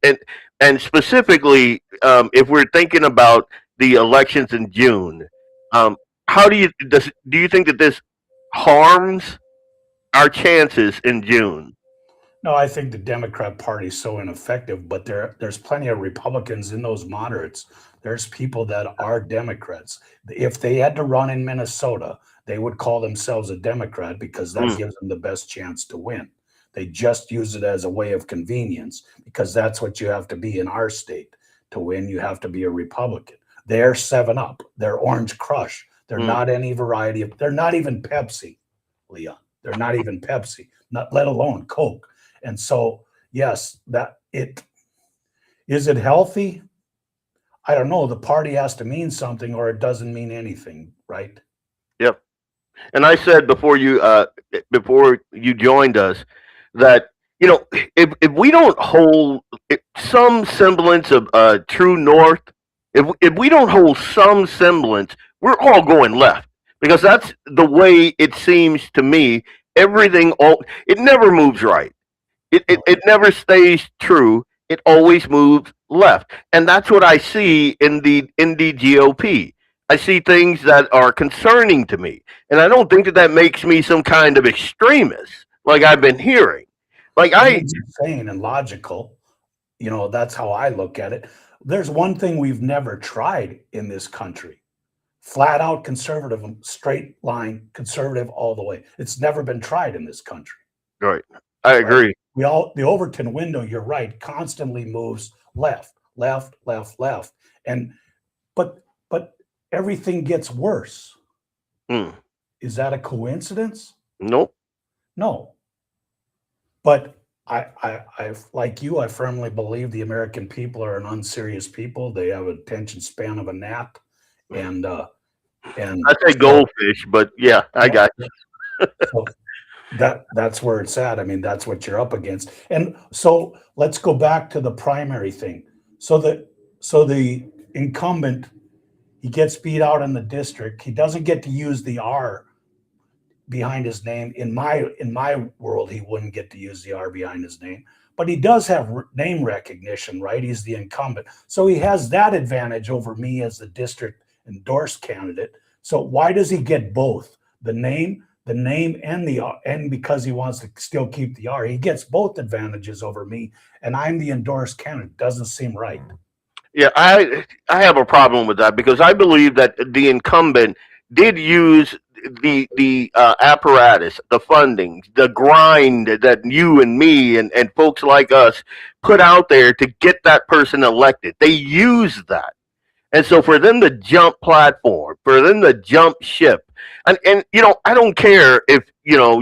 And specifically, if we're thinking about the elections in June, how do you think that this harms our chances in June? No, I think the Democrat Party is so ineffective, but there's plenty of Republicans in those moderates. There's people that are Democrats. If they had to run in Minnesota, they would call themselves a Democrat because that gives them the best chance to win. They just use it as a way of convenience because that's what you have to be in our state. To win, you have to be a Republican. They're 7-Up. They're Orange Crush. They're not any variety of, they're not even Pepsi, Leon. They're not even Pepsi, not let alone Coke. And so, yes, is it healthy? I don't know. The party has to mean something or it doesn't mean anything, right? Yep. And I said before you joined us that, if we don't hold some semblance of true north, if we don't hold some semblance, we're all going left, because that's the way it seems to me. It never moves right. It never stays true. It always moves left. And that's what I see in the NDGOP. I see things that are concerning to me. And I don't think that makes me some kind of extremist, like I've been hearing. It's insane and logical. That's how I look at it. There's one thing we've never tried in this country. Flat out conservative, straight line conservative all the way. It's never been tried in this country. Right. I agree. The Overton window, you're right, constantly moves left, left, left, left. And but everything gets worse. Is that a coincidence? Nope. No. But I like you, I firmly believe the American people are an unserious people. They have an attention span of a gnat. And I say goldfish, but yeah, I got you. So that's where it's at. I mean, that's what you're up against. And so let's go back to the primary thing. So the incumbent, he gets beat out in the district. He doesn't get to use the R behind his name. In my world, he wouldn't get to use the R behind his name, but he does have name recognition, right? He's the incumbent. So he has that advantage over me as the district endorsed candidate. So why does he get both? The name and the R, and because he wants to still keep the R, he gets both advantages over me, and I'm the endorsed candidate. Doesn't seem right. Yeah, I have a problem with that because I believe that the incumbent did use the apparatus, the funding, the grind that you and me and folks like us put out there to get that person elected. They used that. And so for them to jump platform, for them to jump ship, and you know, I don't care if, you know,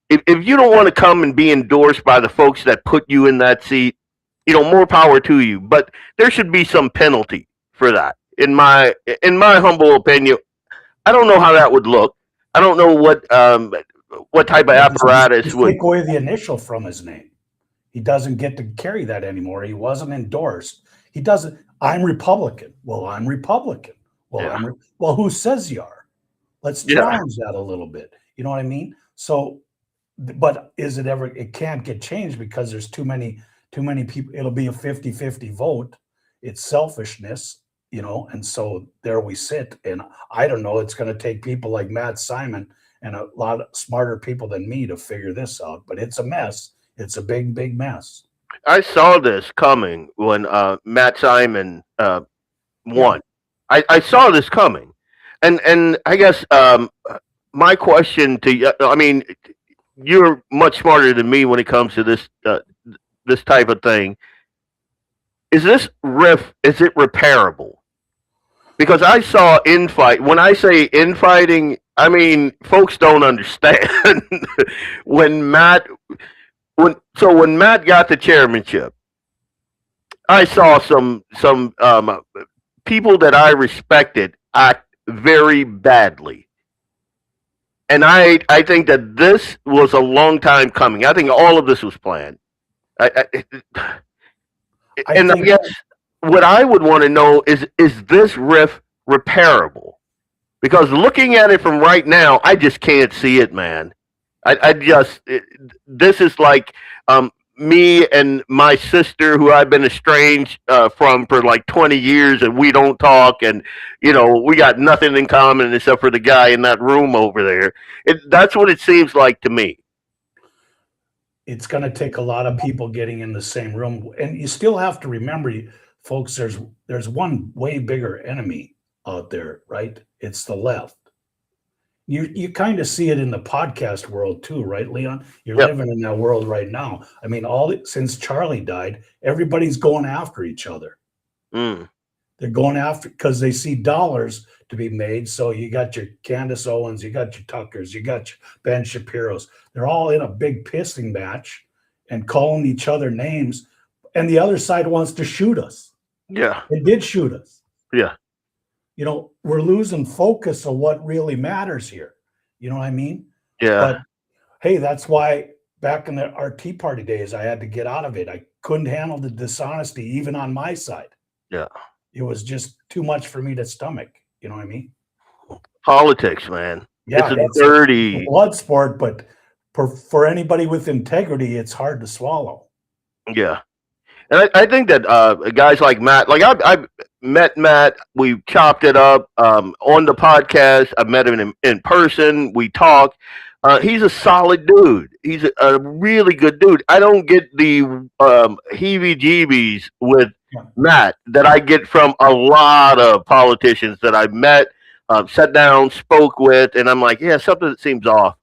if you don't want to come and be endorsed by the folks that put you in that seat, you know, more power to you. But there should be some penalty for that. In my humble opinion, I don't know how that would look. I don't know what type of apparatus would take away the initial from his name. He doesn't get to carry that anymore. He wasn't endorsed. He doesn't. I'm Republican. Well, I'm Republican. Well, Yeah. Well, who says you are? Let's challenge that a little bit. You know what I mean? So, but is it ever? It can't get changed because there's too many people. It'll be a 50-50 vote. It's selfishness, you know. And so there we sit. And I don't know. It's going to take people like Matt Simon and a lot of smarter people than me to figure this out. But it's a mess. It's a big, big mess. I saw this coming when Matt Simon won. I saw this coming, and I guess my question to you, I mean, you're much smarter than me when it comes to this this type of thing. Is this is it repairable? Because I saw infight. When I say infighting, I mean folks don't understand. when Matt got the chairmanship, I saw some people that I respected act very badly. And I think that this was a long time coming. I think all of this was planned. I guess what I would want to know is this rift repairable? Because looking at it from right now, I just can't see it, man. This is like me and my sister, who I've been estranged from for like 20 years, and we don't talk, and you know, we got nothing in common except for the guy in that room over there. That's what it seems like to me. It's going to take a lot of people getting in the same room, and you still have to remember, folks. There's one way bigger enemy out there, right? It's the left. You kind of see it in the podcast world too, right, Leon? You're living in that world right now. I mean, since Charlie died, everybody's going after each other. They're going after because they see dollars to be made. So you got your Candace Owens, you got your Tuckers, you got your Ben Shapiro's. They're all in a big pissing match and calling each other names. And the other side wants to shoot us. Yeah. They did shoot us. Yeah. You know, we're losing focus of what really matters here. You know what I mean? Yeah. But hey, that's why back in our Tea Party days, I had to get out of it. I couldn't handle the dishonesty, even on my side. Yeah. It was just too much for me to stomach. You know what I mean? Politics, man. Yeah, it's a dirty blood sport, but for anybody with integrity, it's hard to swallow. Yeah. And I think that guys like Matt, like I met Matt, we chopped it up on the podcast. I met him in person. We talked. He's a solid dude. He's a really good dude. I don't get the heebie-jeebies with Matt that I get from a lot of politicians that I've met, sat down, spoke with, and I'm like, yeah, something that seems off.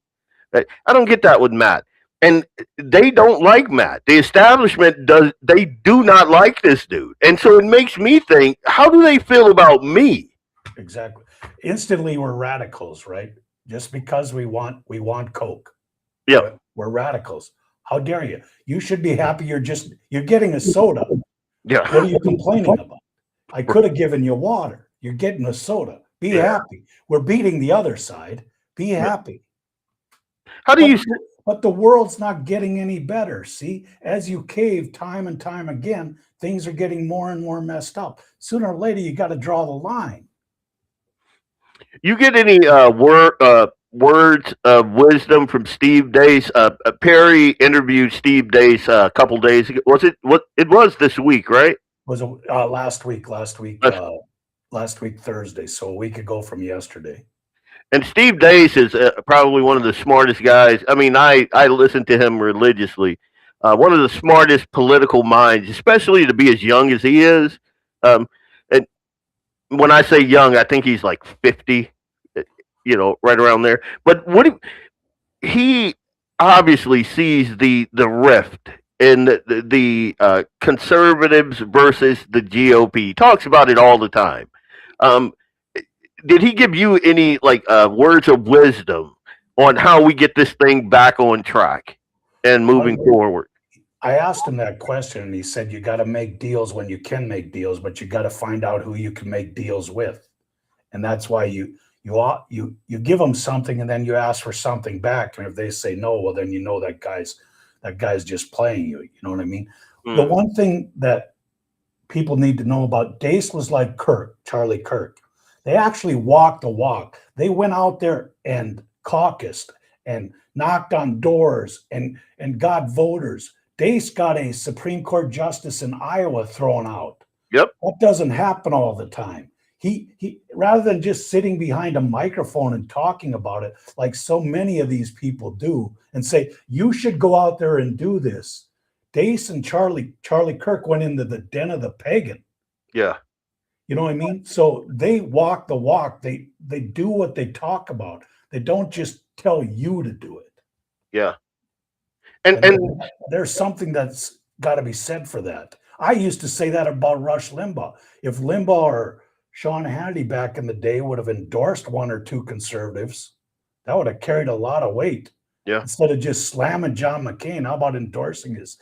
I don't get that with Matt. and they don't like Matt. The establishment they do not like this dude. And so it makes me think, how do they feel about me? Exactly. Instantly, we're radicals, right? Just because we want Coke. Yeah. We're radicals. How dare you? You should be happy you're getting a soda. Yeah. What are you complaining about? I could have given you water. You're getting a soda. Be happy. We're beating the other side. Be happy. How do you? But the world's not getting any better. See, as you cave time and time again, things are getting more and more messed up. Sooner or later, you got to draw the line. You get any words of wisdom from Steve Dace? Perry interviewed Steve Dace a couple days ago. Was it what it was this week, right? Was last week Thursday, so a week ago from yesterday. And Steve Dace is probably one of the smartest guys. I mean, I listen to him religiously. One of the smartest political minds, especially to be as young as he is. And when I say young, I think he's like 50, right around there. But he obviously sees the rift in the conservatives versus the GOP. He talks about it all the time. Did he give you any words of wisdom on how we get this thing back on track and moving forward? I asked him that question, and he said, you got to make deals when you can make deals, but you got to find out who you can make deals with. And that's why you give them something, and then you ask for something back. And if they say no, well, then you know that guy's just playing you. You know what I mean? The one thing that people need to know about Dace was like Charlie Kirk. They actually walked the walk. They went out there and caucused and knocked on doors and got voters. Dace got a Supreme Court justice in Iowa thrown out. Yep. That doesn't happen all the time. He rather than just sitting behind a microphone and talking about it like so many of these people do and say, you should go out there and do this. Dace and Charlie Kirk went into the den of the pagan. Yeah. You know what I mean? So they walk the walk. They do what they talk about. They don't just tell you to do it. Yeah. And there's something that's got to be said for that. I used to say that about Rush Limbaugh. If Limbaugh or Sean Hannity back in the day would have endorsed one or two conservatives, that would have carried a lot of weight. Yeah. Instead of just slamming John McCain, how about endorsing his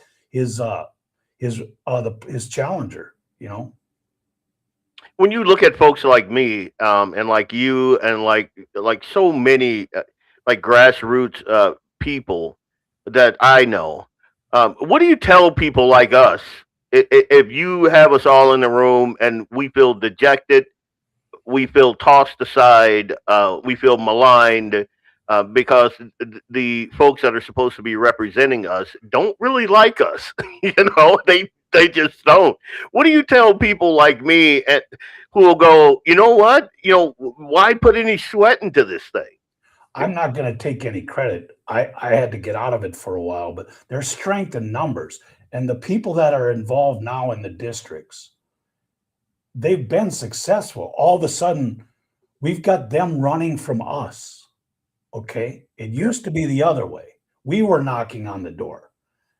challenger? When you look at folks like me, and like you, and like so many grassroots people that I know, what do you tell people like us if you have us all in the room and we feel dejected, we feel tossed aside, we feel maligned because the folks that are supposed to be representing us don't really like us? They just don't. What do you tell people like me who will go, you know what? Why put any sweat into this thing? I'm not going to take any credit. I had to get out of it for a while, but there's strength in numbers. And the people that are involved now in the districts, they've been successful. All of a sudden, we've got them running from us. Okay? It used to be the other way. We were knocking on the door.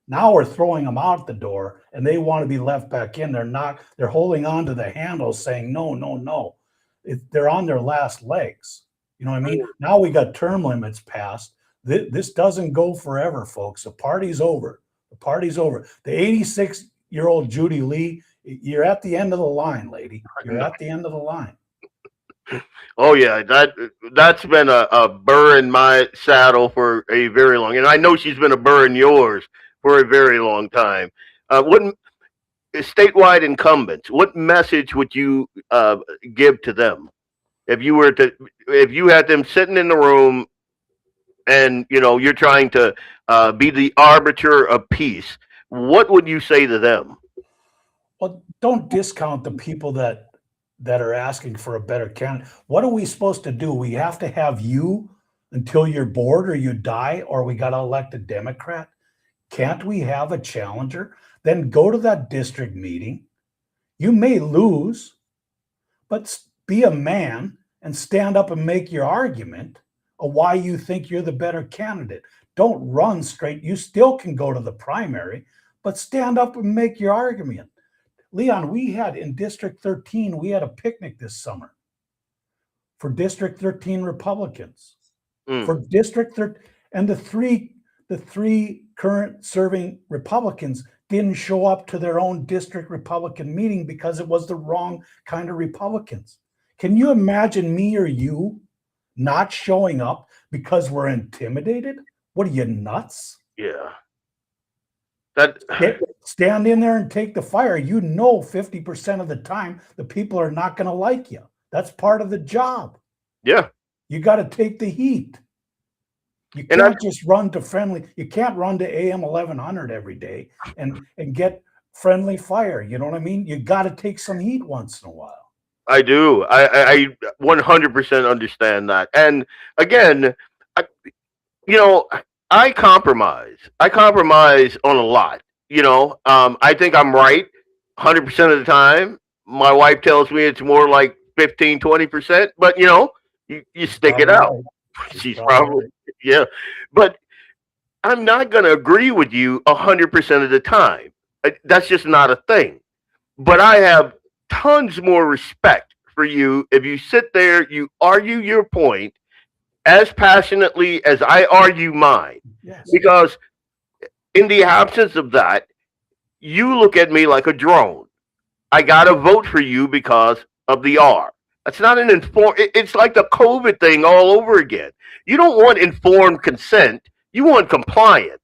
Now we're throwing them out the door, and they want to be left back in. They're holding on to the handles saying, no. They're on their last legs. You know what I mean? Now we got term limits passed. This doesn't go forever, folks. The party's over. The party's over. The 86-year-old Judy Lee, you're at the end of the line, lady. You're at the end of the line. Oh yeah, that's been a burr in my saddle for a very long, and I know she's been a burr in yours for a very long time. What statewide incumbents? What message would you give to them if you had them sitting in the room, and you're trying to be the arbiter of peace? What would you say to them? Well, don't discount the people that are asking for a better candidate. What are we supposed to do? We have to have you until you're bored or you die, or we got to elect a Democrat? Can't we have a challenger? Then go to that district meeting. You may lose, but be a man and stand up and make your argument of why you think you're the better candidate. don't run straight. You still can go to the primary, but stand up and make your argument. Leon, we had in District 13, we had a picnic this summer for District 13 Republicans. For District 13, and the three current serving Republicans didn't show up to their own district Republican meeting because it was the wrong kind of Republicans. Can you imagine me or you not showing up because we're intimidated? What are you, nuts? Yeah. Stand in there and take the fire. 50% of the time the people are not going to like you. That's part of the job. Yeah. You got to take the heat. You can't just run to friendly. You can't run to AM 1100 every day and get friendly fire. You know what I mean? You got to take some heat once in a while. I do. I 100% understand that. And again, I compromise. I compromise on a lot. I think I'm right 100% of the time. My wife tells me it's more like 15, 20%, but you stick it out. She's probably, yeah. But I'm not going to agree with you 100% of the time. That's just not a thing. But I have tons more respect for you if you sit there, you argue your point as passionately as I argue mine. Yes. Because in the absence of that, you look at me like a drone. I got to vote for you because of the R. That's not an it's like the COVID thing all over again. You don't want informed consent. You want compliance.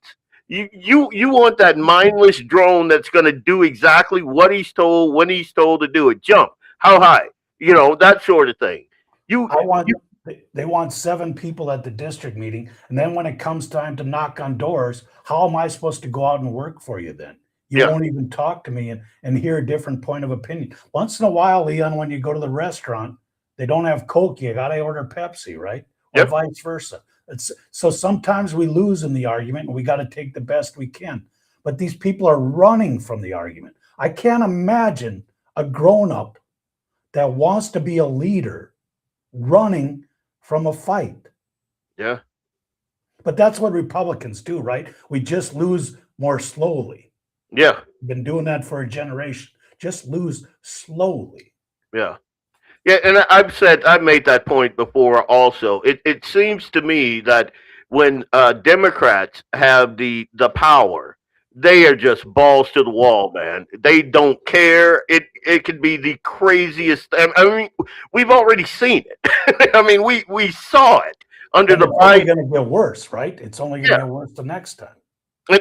You want that mindless drone that's going to do exactly what he's told when he's told to do it. Jump. How high? That sort of thing. They want 7 people at the district meeting, and then when it comes time to knock on doors, how am I supposed to go out and work for you then? You won't even talk to me and hear a different point of opinion. Once in a while, Leon, when you go to the restaurant, they don't have Coke. You got to order Pepsi, right? Or vice versa. So sometimes we lose in the argument, and we got to take the best we can. But these people are running from the argument. I can't imagine a grown-up that wants to be a leader running from a fight. Yeah. But that's what Republicans do, right? We just lose more slowly. Yeah. Been doing that for a generation. Just lose slowly. Yeah. Yeah, and I've made that point before also. It seems to me that when Democrats have the power, they are just balls to the wall, man. They don't care. It could be the craziest. I mean, we've already seen it. I mean, we saw it under the Biden. It's only going to get worse, right? It's only going to get worse the next time.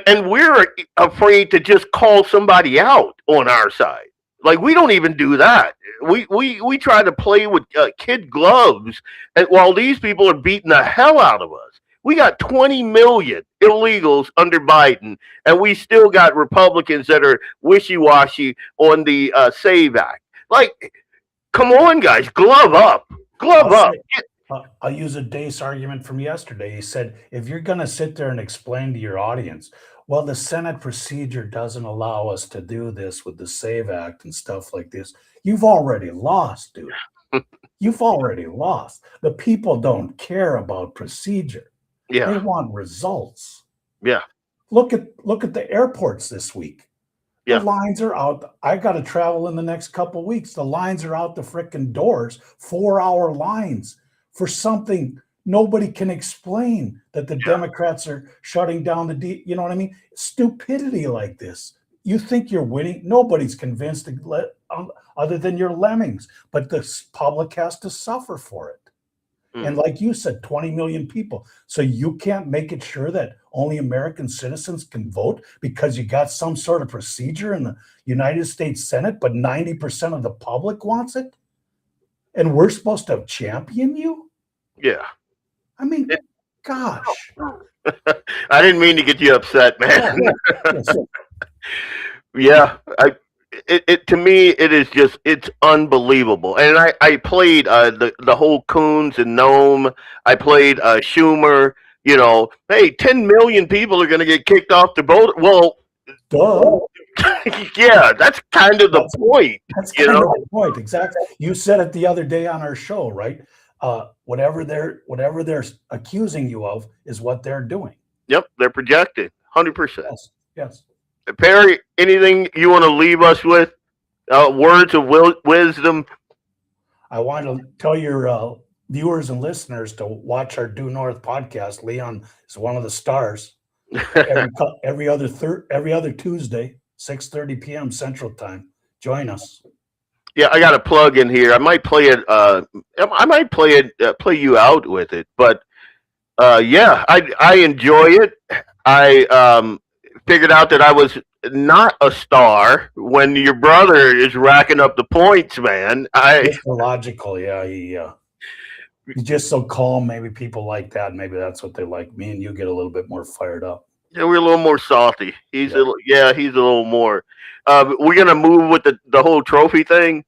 And we're afraid to just call somebody out on our side. Like, we don't even do that. We try to play with kid gloves, and while these people are beating the hell out of us. We got 20 million illegals under Biden, and we still got Republicans that are wishy-washy on the SAVE Act. Like, come on, guys, glove up. Glove up. I'll use a Dace argument from yesterday. He said, if you're going to sit there and explain to your audience, well, the Senate procedure doesn't allow us to do this with the SAVE Act and stuff like this, you've already lost, dude. You've already lost. The people don't care about procedure. Yeah. They want results. Yeah. Look at the airports this week. Yeah. The lines are out. I got to travel in the next couple of weeks. The lines are out the frickin' doors, 4-hour lines for something nobody can explain, that the Democrats are shutting down you know what I mean? Stupidity like this. You think you're winning. Nobody's convinced other than your lemmings, but the public has to suffer for it. And like you said, 20 million people. So you can't make it sure that only American citizens can vote because you got some sort of procedure in the United States Senate, but 90% of the public wants it? And we're supposed to champion you? Yeah. I mean, gosh. I didn't mean to get you upset, man. Yeah. To me, it is just, it's unbelievable. And I played the whole Coons and Nome. I played Schumer. Hey, 10 million people are going to get kicked off the boat. Well, duh. Yeah, that's kind of the point. That's kind of the point, exactly. You said it the other day on our show, right? Whatever they're accusing you of is what they're doing. Yep, they're projected 100%. Yes. Perry, anything you want to leave us with? Words of wisdom. I want to tell your viewers and listeners to watch our Due North podcast. Leon is one of the stars. every other Tuesday, 6:30 p.m. Central Time. Join us. Yeah, I got a plug in here. I might play it. Play you out with it. But yeah, I enjoy it. I figured out that I was not a star when your brother is racking up the points, man. It's logical, yeah. He's just so calm. Maybe people like that. Maybe that's what they like. Me and you get a little bit more fired up. Yeah, we're a little more salty. He's a little more. We're gonna move with the whole trophy thing.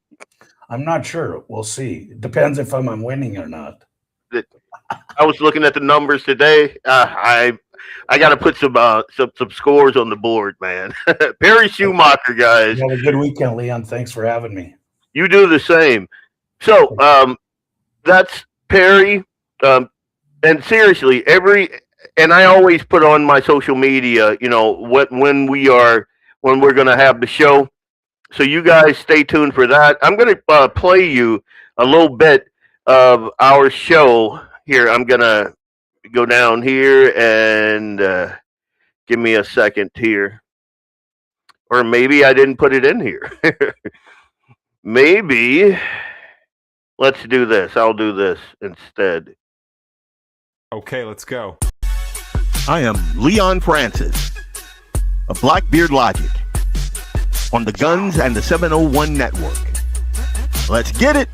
I'm not sure. We'll see. It depends if I'm winning or not. I was looking at the numbers today. I got to put some scores on the board, man. Perry Schumacher, guys. You have a good weekend, Leon. Thanks for having me. You do the same. So that's Perry. And seriously, and I always put on my social media, when we're going to have the show. So you guys stay tuned for that. I'm going to play you a little bit of our show here. I'm going to go down here and give me a second here. Or maybe I didn't put it in here. Maybe. Let's do this. I'll do this instead. Okay, let's go. I am Leon Francis of Blackbeard Logic on the Guns and the 701 Network. Let's get it.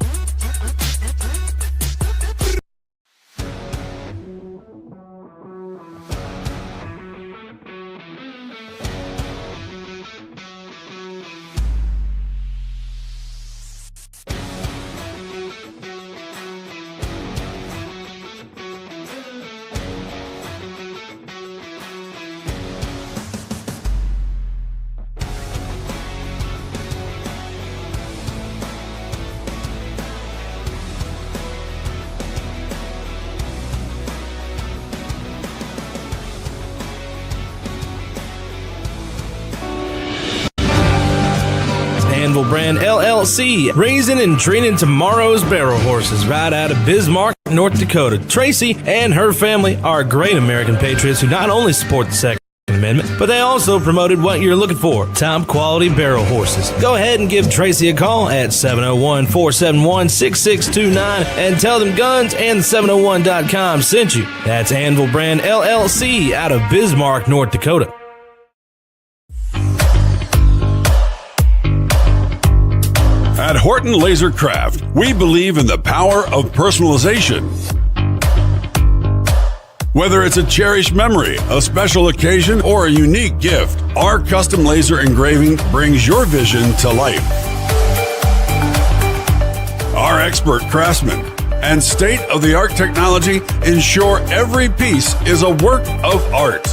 Brand LLC, raising and training tomorrow's barrel horses right out of Bismarck, North Dakota. Tracy and her family are great American patriots who not only support the Second Amendment, but they also promoted what you're looking for, top quality barrel horses. Go ahead and give Tracy a call at 701-471-6629 and tell them Guns and 701.com sent you. That's Anvil Brand LLC out of Bismarck, North Dakota. At Horton Laser Craft, we believe in the power of personalization. Whether it's a cherished memory, a special occasion, or a unique gift, our custom laser engraving brings your vision to life. Our expert craftsmen and state-of-the-art technology ensure every piece is a work of art.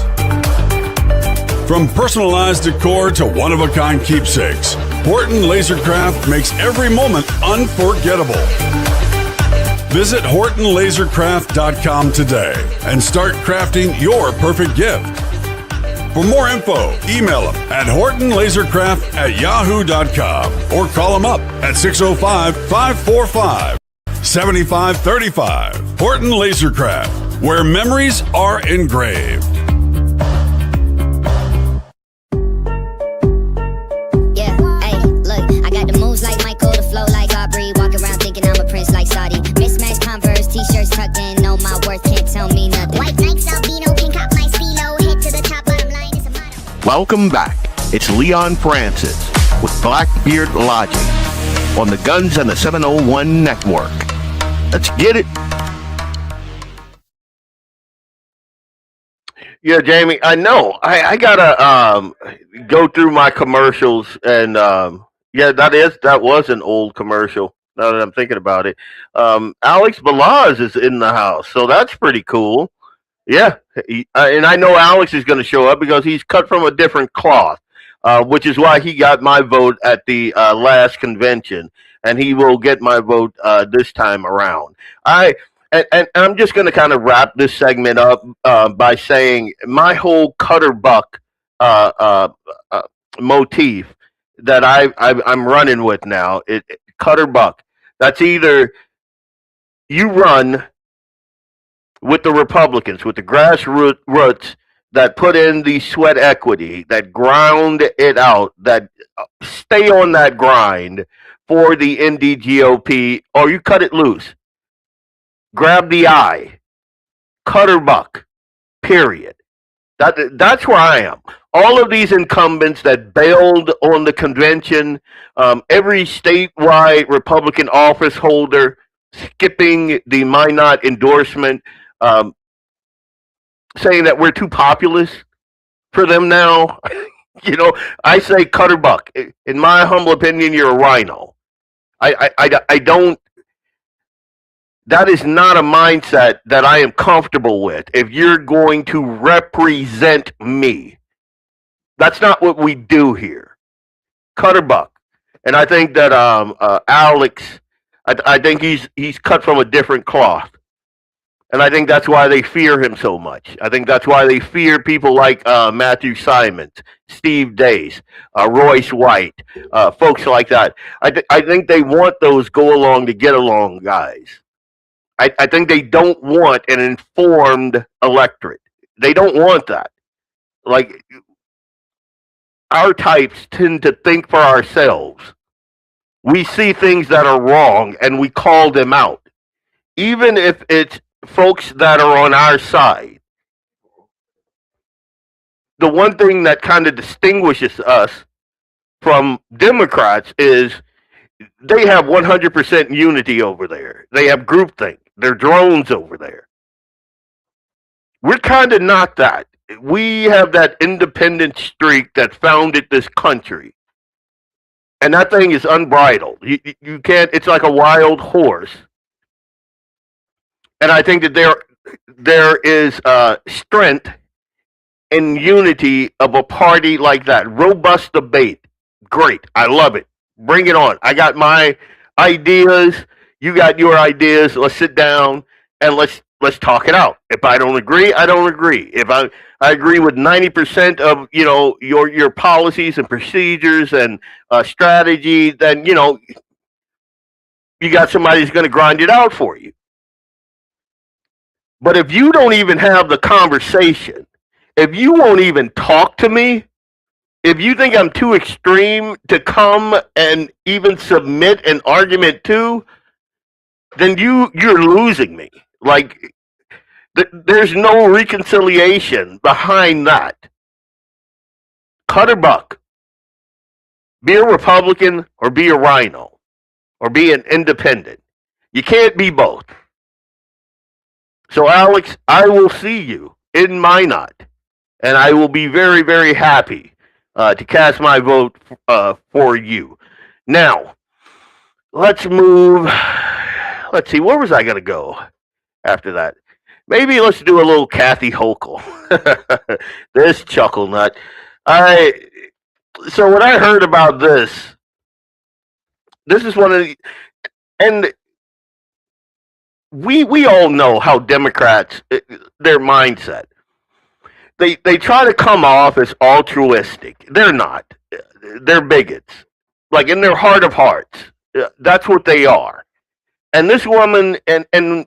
From personalized decor to one-of-a-kind keepsakes, Horton Lasercraft makes every moment unforgettable. Visit HortonLasercraft.com today and start crafting your perfect gift. For more info, email them at HortonLasercraft@yahoo.com or call them up at 605-545-7535. Horton Lasercraft, where memories are engraved. T-shirts tucked in, know my worth, can't tell me nothing. White Nikes, albino, can cop my stilo, head to the top, bottom line is a motto. Welcome back. It's Leon Francis with Blackbeard Logic on the Guns and the 701 Network. Let's get it. Yeah, Jamie, I know. I gotta go through my commercials, and yeah, that was an old commercial. Now that I'm thinking about it, Alex Balaz is in the house, so that's pretty cool. Yeah, and I know Alex is going to show up because he's cut from a different cloth, which is why he got my vote at the last convention, and he will get my vote this time around. and I'm just going to kind of wrap this segment up by saying my whole Cutterbuck motif that I'm running with now. Cutterbuck. That's either you run with the Republicans, with the grassroots that put in the sweat equity, that ground it out, that stay on that grind for the NDGOP, or you cut it loose. Grab the eye. Cutterbuck. Period. That's where I am. All of these incumbents that bailed on the convention, every statewide Republican office holder skipping the Minot endorsement, saying that we're too populist for them now. I say Cutterbuck. In my humble opinion, you're a rhino. I don't. That is not a mindset that I am comfortable with. If you're going to represent me, that's not what we do here. Cutterbuck, and I think that Alex, I think he's cut from a different cloth, and I think that's why they fear him so much. I think that's why they fear people like Matthew Simons, Steve Dace, Royce White, folks like that. I think they want those go along to get along guys. I think they don't want an informed electorate. They don't want that. Like, our types tend to think for ourselves. We see things that are wrong and we call them out. Even if it's folks that are on our side. The one thing that kind of distinguishes us from Democrats is they have 100% unity over there. They have groupthink. They're drones over there. We're kind of not that. We have that independent streak that founded this country. And that thing is unbridled. You can't, it's like a wild horse. And I think that there is strength and unity of a party like that. Robust debate. Great. I love it. Bring it on. I got my ideas. You got your ideas. Let's sit down and let's talk it out. If I don't agree, I don't agree. If I agree with 90% of your policies and procedures and strategy, then you got somebody who's going to grind it out for you. But if you don't even have the conversation, if you won't even talk to me, if you think I'm too extreme to come and even submit an argument to, then you're losing me. Like, there's no reconciliation behind that. Cutterbuck. Be a Republican or be a rhino or be an independent. You can't be both. So, Alex, I will see you in Minot, and I will be very, very happy to cast my vote for you. Now, let's move. Let's see, where was I going to go after that? Maybe let's do a little Kathy Hochul. This chuckle nut. So when I heard about this is one of the, and we all know how Democrats, their mindset. They try to come off as altruistic. They're not. They're bigots. Like, in their heart of hearts, that's what they are. And this woman, and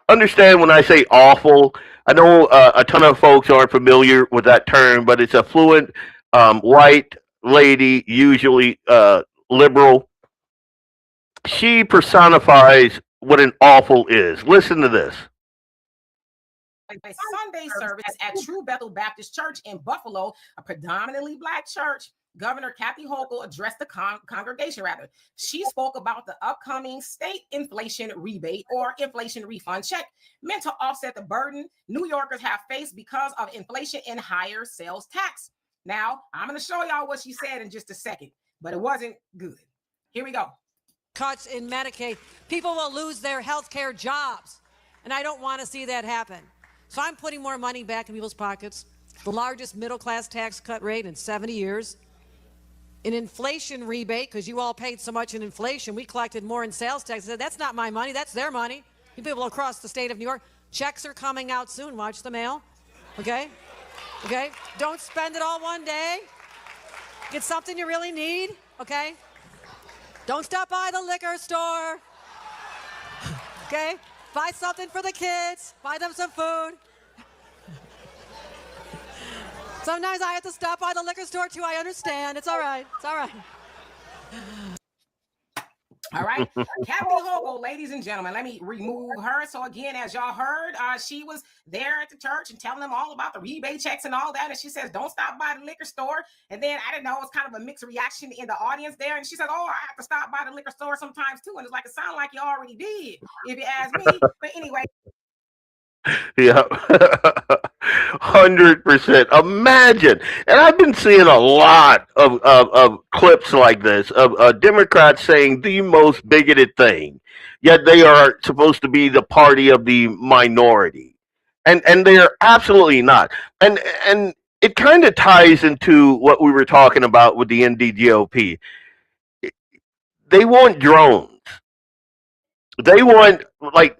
understand when I say awful, I know a ton of folks aren't familiar with that term, but it's a fluent white lady, usually liberal. She personifies what an awful is. Listen to this. A Sunday service at True Bethel Baptist Church in Buffalo, a predominantly Black church. Governor Kathy Hochul addressed the congregation. She spoke about the upcoming state inflation rebate or inflation refund check meant to offset the burden New Yorkers have faced because of inflation and higher sales tax. Now, I'm going to show y'all what she said in just a second, but it wasn't good. Here we go. Cuts in Medicaid. People will lose their health care jobs, and I don't want to see that happen. So I'm putting more money back in people's pockets, the largest middle-class tax cut rate in 70 years. An inflation rebate, because you all paid so much in inflation, we collected more in sales tax. I said, that's not my money, that's their money. You people across the state of New York, checks are coming out soon. Watch the mail. Okay? Okay? Don't spend it all one day. Get something you really need. Okay? Don't stop by the liquor store. Okay? Buy something for the kids. Buy them some food. Sometimes I have to stop by the liquor store too. I understand. It's all right. It's all right. All right. Kathy Hochul, ladies and gentlemen, let me remove her. So again, as y'all heard, she was there at the church and telling them all about the rebate checks and all that. And she says, don't stop by the liquor store. And then I didn't know, it was kind of a mixed reaction in the audience there. And she said, oh, I have to stop by the liquor store sometimes too. And it's like, it sounds like you already did, if you ask me. But anyway. Yeah, 100%. Imagine, and I've been seeing a lot of clips like this of Democrats saying the most bigoted thing, yet they are supposed to be the party of the minority, and they are absolutely not. And it kind of ties into what we were talking about with the NDGOP. They want drones. They want, like,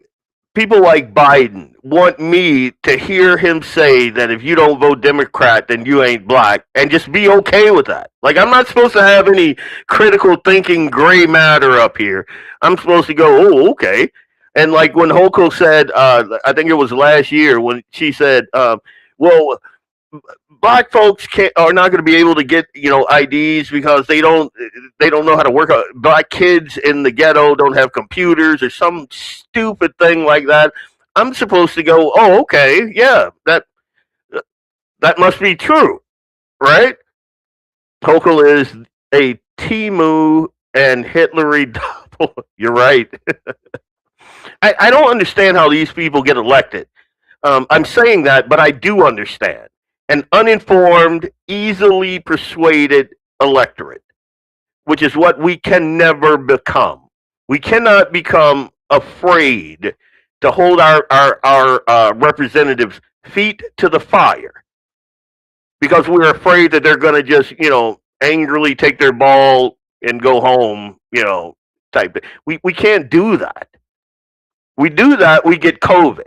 people like Biden want me to hear him say that if you don't vote Democrat, then you ain't black, and just be okay with that. Like, I'm not supposed to have any critical thinking gray matter up here. I'm supposed to go, oh, okay. And like when Hochul said, I think it was last year when she said, well, black folks are not going to be able to get, IDs because they don't know how to work. Black kids in the ghetto don't have computers or some stupid thing like that. I'm supposed to go, oh, okay, yeah, that must be true, right? Hochul is a Timu and Hitlery double. You're right. I don't understand how these people get elected. I'm saying that, but I do understand. An uninformed, easily persuaded electorate, which is what we can never become. We cannot become afraid to hold our representatives' feet to the fire because we're afraid that they're going to just, angrily take their ball and go home, type of. We can't do that. We do that, we get COVID.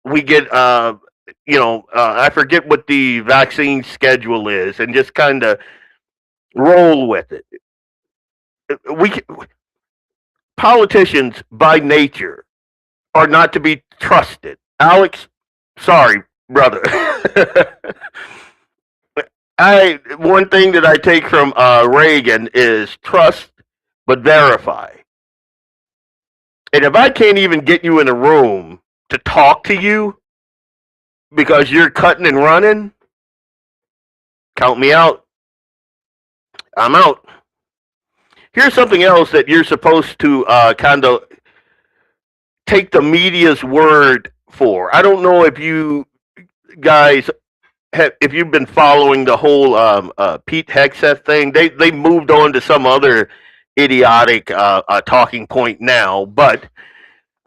We get I forget what the vaccine schedule is, and just kind of roll with it. Politicians by nature are not to be trusted. Alex, sorry, brother. One thing that I take from Reagan is trust but verify. And if I can't even get you in a room to talk to you because you're cutting and running, count me out. I'm out. Here's something else that you're supposed to kind of take the media's word for. I don't know if you guys if you've been following the whole Pete Hegseth thing. They moved on to some other idiotic talking point now, but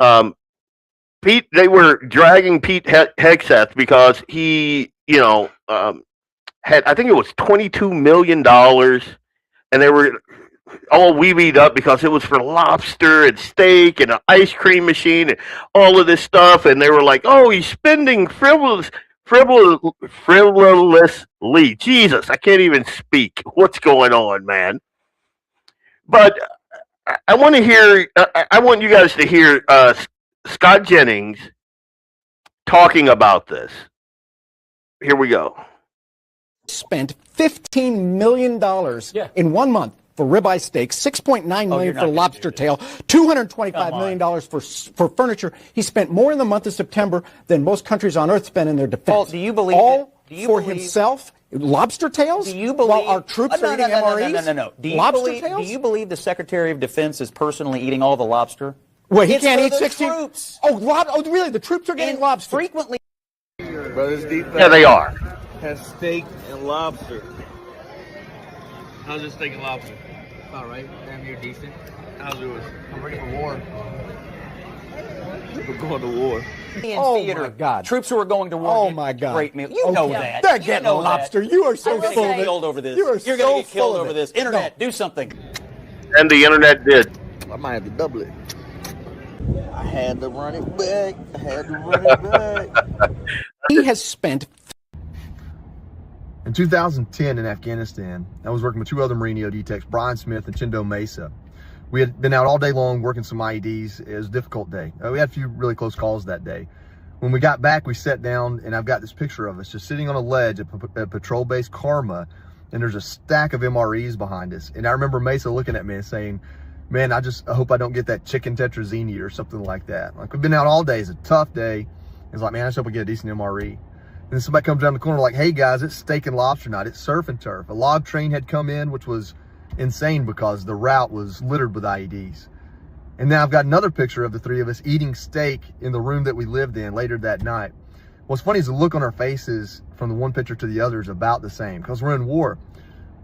they were dragging Pete Hegseth because he, had, I think it was $22 million, and they were all weebied up because it was for lobster and steak and an ice cream machine and all of this stuff, and they were like, oh, he's spending frivolously. Jesus, I can't even speak. What's going on, man? But I want to hear. I want you guys to hear Scott Jennings talking about this. Here we go. Spent $15 million in 1 month for ribeye steak, $6.9 million for lobster tail, $225 million for furniture. He spent more in the month of September than most countries on earth spend in their defense. Paul, do you believe all for himself? Lobster tails? Do you believe while our troops are eating MREs? No. Do you believe the Secretary of Defense is personally eating all the lobster? Well, he can't eat 16. Troops. Oh, really? The troops are getting lobster frequently. Brothers deep. Yeah, they are. Has steak and lobster. How's your steak and lobster? All right. Damn, you're decent. How's yours? I'm ready for war. We're going to war. My God! Troops who are going to war. Oh my God! Great meal. You know that. They're getting lobster. You are so full of it. Killed over this. You're going to get killed over this. Internet, do something. And the internet did. I might have to double it. I had to run it back. He has spent. In 2010 in Afghanistan, I was working with two other Marine EOD techs, Brian Smith and Chindo Mesa. We had been out all day long working some IEDs. It was a difficult day. We had a few really close calls that day. When we got back, we sat down, and I've got this picture of us just sitting on a ledge at Patrol Base Karma, and there's a stack of MREs behind us. And I remember Mesa looking at me and saying, man, I hope I don't get that chicken tetrazzini or something like that. Like, we've been out all day. It's a tough day. It's like, man, I just hope we get a decent MRE. And then somebody comes down the corner like, hey guys, it's steak and lobster night. It's surf and turf. A log train had come in, which was insane because the route was littered with IEDs. And now I've got another picture of the three of us eating steak in the room that we lived in later that night. What's funny is the look on our faces from the one picture to the other is about the same because we're in war.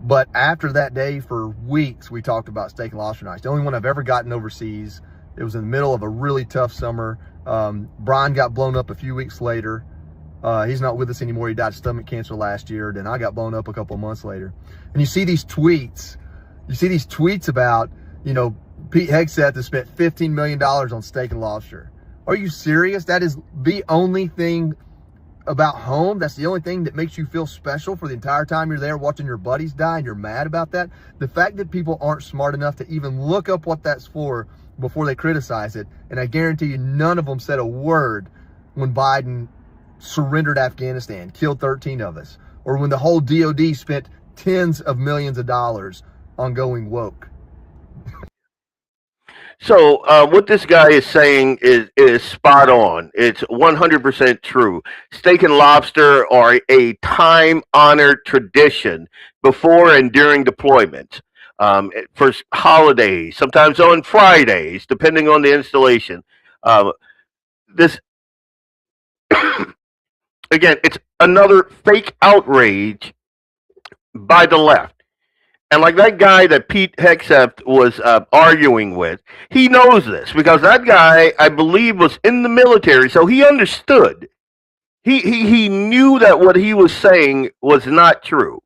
But after that day, for weeks, we talked about steak and lobster nights. The only one I've ever gotten overseas. It was in the middle of a really tough summer. Brian got blown up a few weeks later. He's not with us anymore. He died of stomach cancer last year. Then I got blown up a couple of months later. And you see these tweets. You see these tweets about, you know, Pete Hegseth has spent $15 million on steak and lobster. Are you serious? That is the only thing about home. That's the only thing that makes you feel special for the entire time you're there watching your buddies die and you're mad about that. The fact that people aren't smart enough to even look up what that's for before they criticize it. And I guarantee you none of them said a word when Biden surrendered Afghanistan, killed 13 of us, or when the whole DOD spent tens of millions of dollars on going woke. So what this guy is saying is spot on. It's 100% true. Steak and lobster are a time-honored tradition before and during deployment. For holidays, sometimes on Fridays, depending on the installation. This again, it's another fake outrage by the left. And like that guy that Pete Hegseth was arguing with, he knows this because that guy, I believe, was in the military, so he understood. He knew that what he was saying was not true.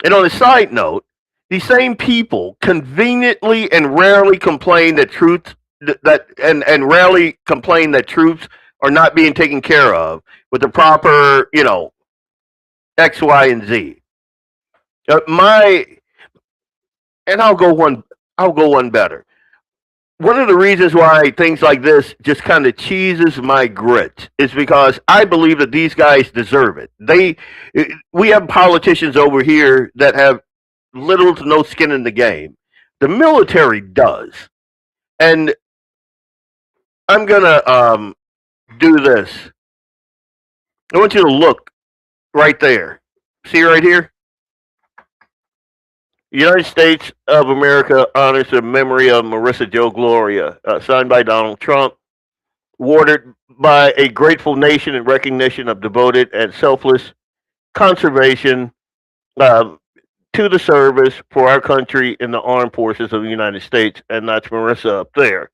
And on a side note, these same people conveniently and rarely complain that rarely complain that troops are not being taken care of with the proper, you know, X, Y, and Z. I'll go one better. One of the reasons why things like this just kind of cheeses my grits is because I believe that these guys deserve it. We have politicians over here that have little to no skin in the game. The military does. And I'm gonna do this. I want you to look right there. See right here? United States of America honors the memory of Marissa Jo Gloria, signed by Donald Trump, awarded by a grateful nation in recognition of devoted and selfless conservation to the service for our country in the armed forces of the United States, and that's Marissa up there.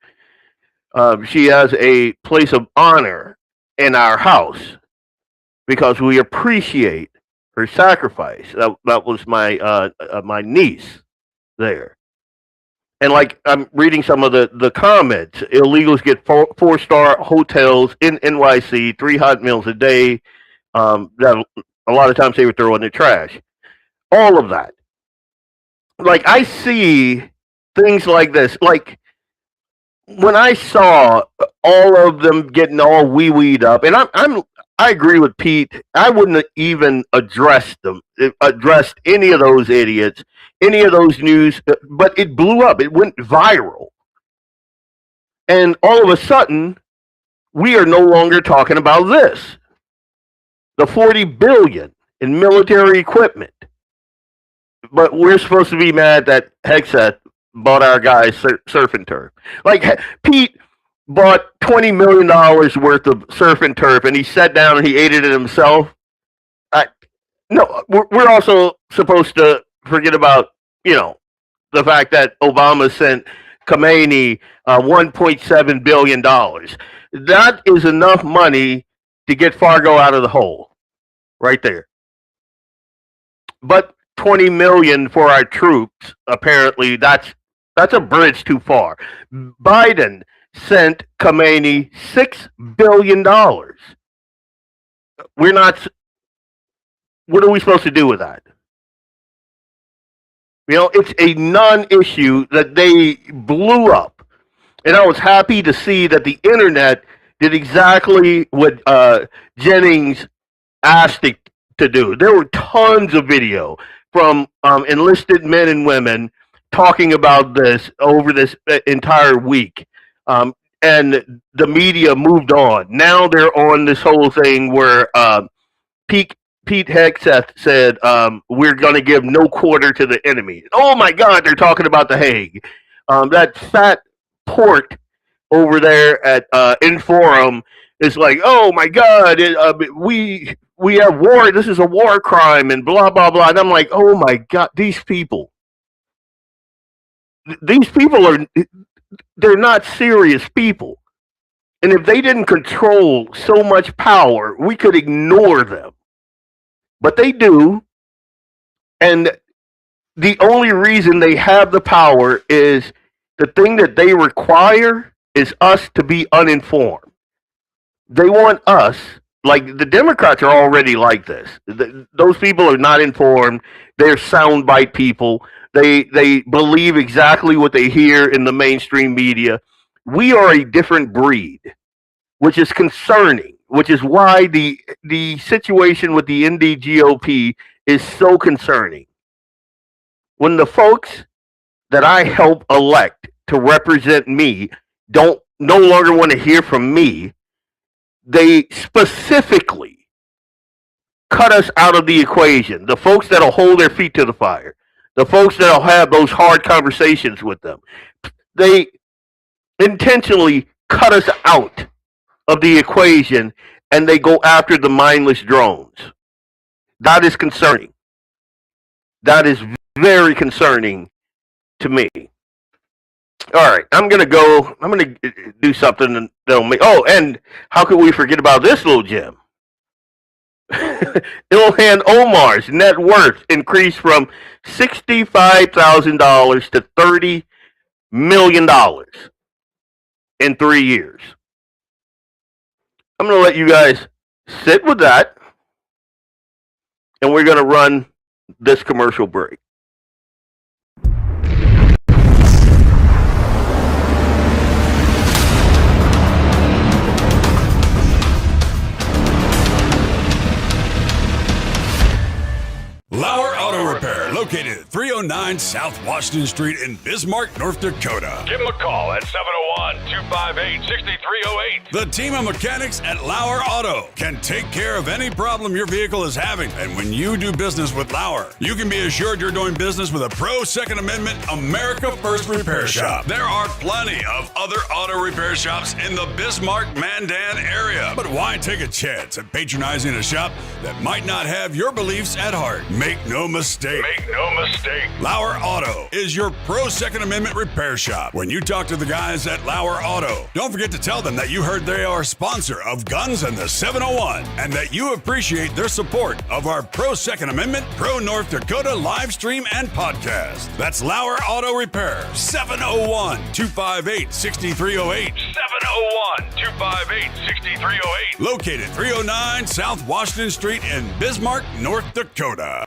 She has a place of honor in our house because we appreciate her sacrifice. That was my niece there. And like I'm reading some of the comments, illegals get four-star hotels in NYC, 3 hot meals a day. That a lot of times they would throw in the trash. All of that. Like I see things like this. Like when I saw all of them getting all wee-weed up, and I agree with Pete. I wouldn't have even addressed any of those idiots, any of those news, but it blew up. It went viral. And all of a sudden, we are no longer talking about this. The $40 billion in military equipment. But we're supposed to be mad that Hegseth bought our guys surf and turf. Like Pete bought $20 million worth of surf and turf, and he sat down and he ate it himself. No, we're also supposed to forget about, you know, the fact that Obama sent Khomeini $1.7 billion. That is enough money to get Fargo out of the hole, right there. But $20 million for our troops, apparently that's That's a bridge too far. Biden sent Khamenei $6 billion. We're not. What are we supposed to do with that? You know, it's a non-issue that they blew up. And I was happy to see that the internet did exactly what Jennings asked it to do. There were tons of video from enlisted men and women talking about this over this entire week. And the media moved on. Now they're on this whole thing where Pete Hegseth said, we're going to give no quarter to the enemy. Oh, my God, they're talking about the Hague. That fat port over there at Inforum is like, oh, my God, we have war. This is a war crime and blah, blah, blah. And I'm like, oh, my God, these people they're not serious people. And if they didn't control so much power, we could ignore them. But they do, and the only reason they have the power is the thing that they require is us to be uninformed. They want us, like the Democrats are already like this. Those people are not informed. They're soundbite people. They believe exactly what they hear in the mainstream media. We are a different breed, which is concerning. Which is why the situation with the NDGOP is so concerning. When the folks that I help elect to represent me no longer want to hear from me, they specifically cut us out of the equation. The folks that'll hold their feet to the fire, the folks that'll have those hard conversations with them, they intentionally cut us out of the equation, and they go after the mindless drones. That is concerning. That is very concerning to me. All right, I'm going to do something that'll make, and how could we forget about this little gem? Ilhan Omar's net worth increased from $65,000 to $30 million in 3 years. I'm going to let you guys sit with that, and we're going to run this commercial break. LAUER Auto Repair, located at 309 South Washington Street in Bismarck, North Dakota. Give them a call at 701-258-6308. The team of mechanics at LAUER Auto can take care of any problem your vehicle is having. And when you do business with LAUER, you can be assured you're doing business with a pro Second Amendment America First repair shop. There are plenty of other auto repair shops in the Bismarck-Mandan area. But why take a chance at patronizing a shop that might not have your beliefs at heart? Make no mistake. LAUER Auto is your pro Second Amendment repair shop. When you talk to the guys at LAUER Auto, don't forget to tell them that you heard they are a sponsor of Guns and the 701 and that you appreciate their support of our pro Second Amendment, pro North Dakota live stream and podcast. That's LAUER Auto Repair, 701-258-6308. 701-258-6308. Located 309 South Washington Street in Bismarck, North Dakota.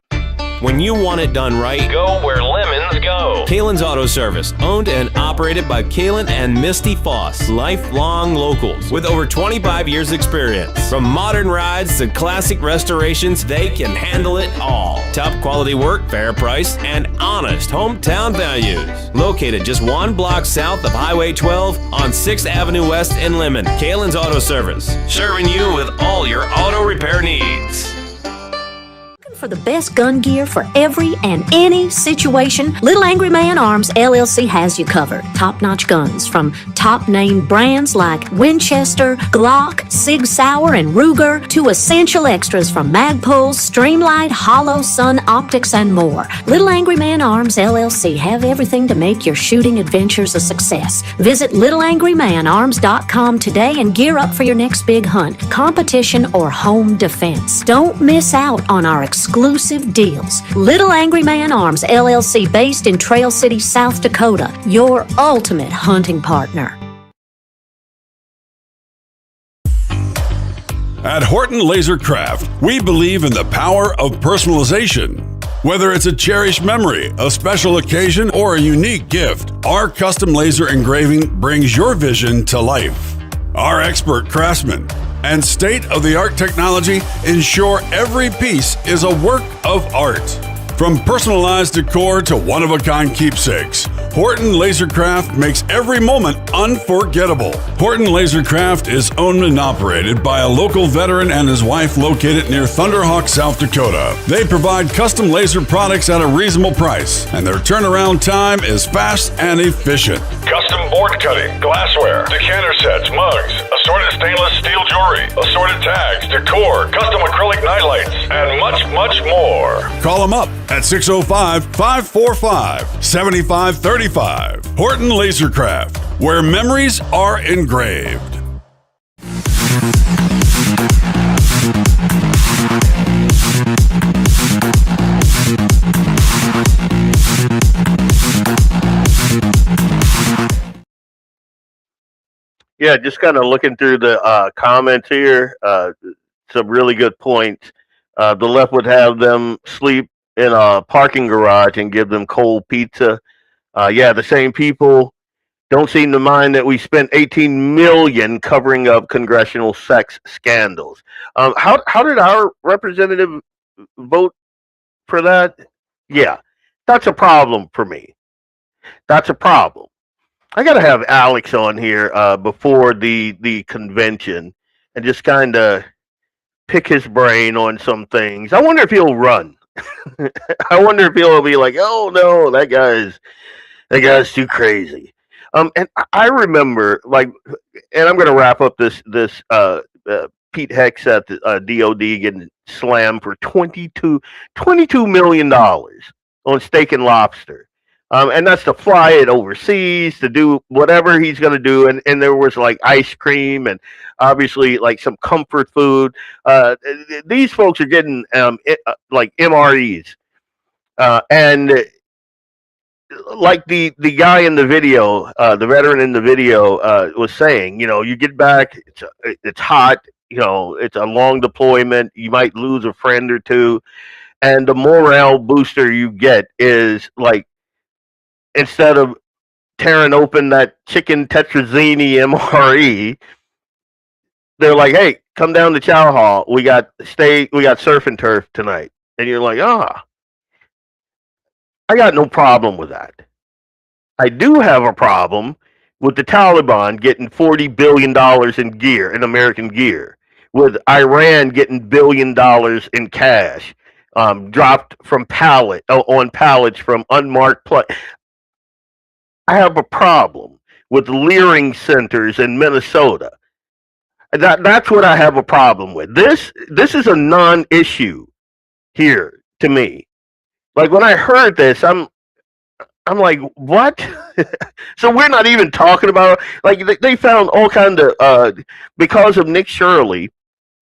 When you want it done right, Go where lemons go. Kalen's Auto Service, owned and operated by Kalen and Misty Foss, lifelong locals with over 25 years experience. From modern rides to classic restorations, they can handle it all. Top quality work, fair price, and honest hometown values. Located just 1 block south of Highway 12 on 6th Avenue West in Lemon, Kalen's Auto Service, serving you with all your auto repair needs. For the best gun gear for every and any situation, Little Angry Man Arms LLC has you covered. Top-notch guns from top-name brands like Winchester, Glock, Sig Sauer, and Ruger to essential extras from Magpul, Streamlight, Hollow, Sun Optics, and more. Little Angry Man Arms LLC have everything to make your shooting adventures a success. Visit littleangrymanarms.com today and gear up for your next big hunt, competition, or home defense. Don't miss out on our exclusive exclusive deals. Little Angry Man Arms LLC, based in Trail City, South Dakota, your ultimate hunting partner. At Horton Laser Craft, we believe in the power of personalization. Whether it's a cherished memory, a special occasion, or a unique gift, our custom laser engraving brings your vision to life. Our expert craftsmen and state-of-the-art technology ensure every piece is a work of art. From personalized decor to one-of-a-kind keepsakes, Horton Lasercraft makes every moment unforgettable. Horton Lasercraft is owned and operated by a local veteran and his wife located near Thunderhawk, South Dakota. They provide custom laser products at a reasonable price, and their turnaround time is fast and efficient. Custom board cutting, glassware, decanter sets, mugs, assorted stainless steel jewelry, assorted tags, decor, custom acrylic nightlights, and much, much more. Call them up at 605-545-7535. Horton Lasercraft, where memories are engraved. Yeah, just kind of looking through the comments here. Some really good points. The left would have them sleep in a parking garage and give them cold pizza. Yeah, the same people don't seem to mind that we spent $18 million covering up congressional sex scandals. How did our representative vote for that? Yeah, that's a problem for me. That's a problem. I got to have Alex on here before the convention and just kind of pick his brain on some things. I wonder if he'll run. I wonder if he'll be like, oh no, that guy's too crazy. And I remember, like, and I'm going to wrap up this Pete Hegseth DOD getting slammed for $22 million on steak and lobster. And that's to fly it overseas, to do whatever he's going to do. And there was like ice cream and obviously like some comfort food. These folks are getting like MREs. And like the guy in the video, the veteran in the video was saying, you know, you get back, it's hot, you know, it's a long deployment. You might lose a friend or two. And the morale booster you get is like, instead of tearing open that chicken tetrazzini MRE, they're like, hey, come down to Chow Hall. We got surf and turf tonight. And you're like, I got no problem with that. I do have a problem with the Taliban getting $40 billion in gear, in American gear, with Iran getting $1 billion in cash, dropped from on pallets from unmarked planes. I have a problem with leering centers in Minnesota. That's what I have a problem with. This is a non-issue here to me. Like when I heard this, I'm like, what? So we're not even talking about, like, they found all kind of because of Nick Shirley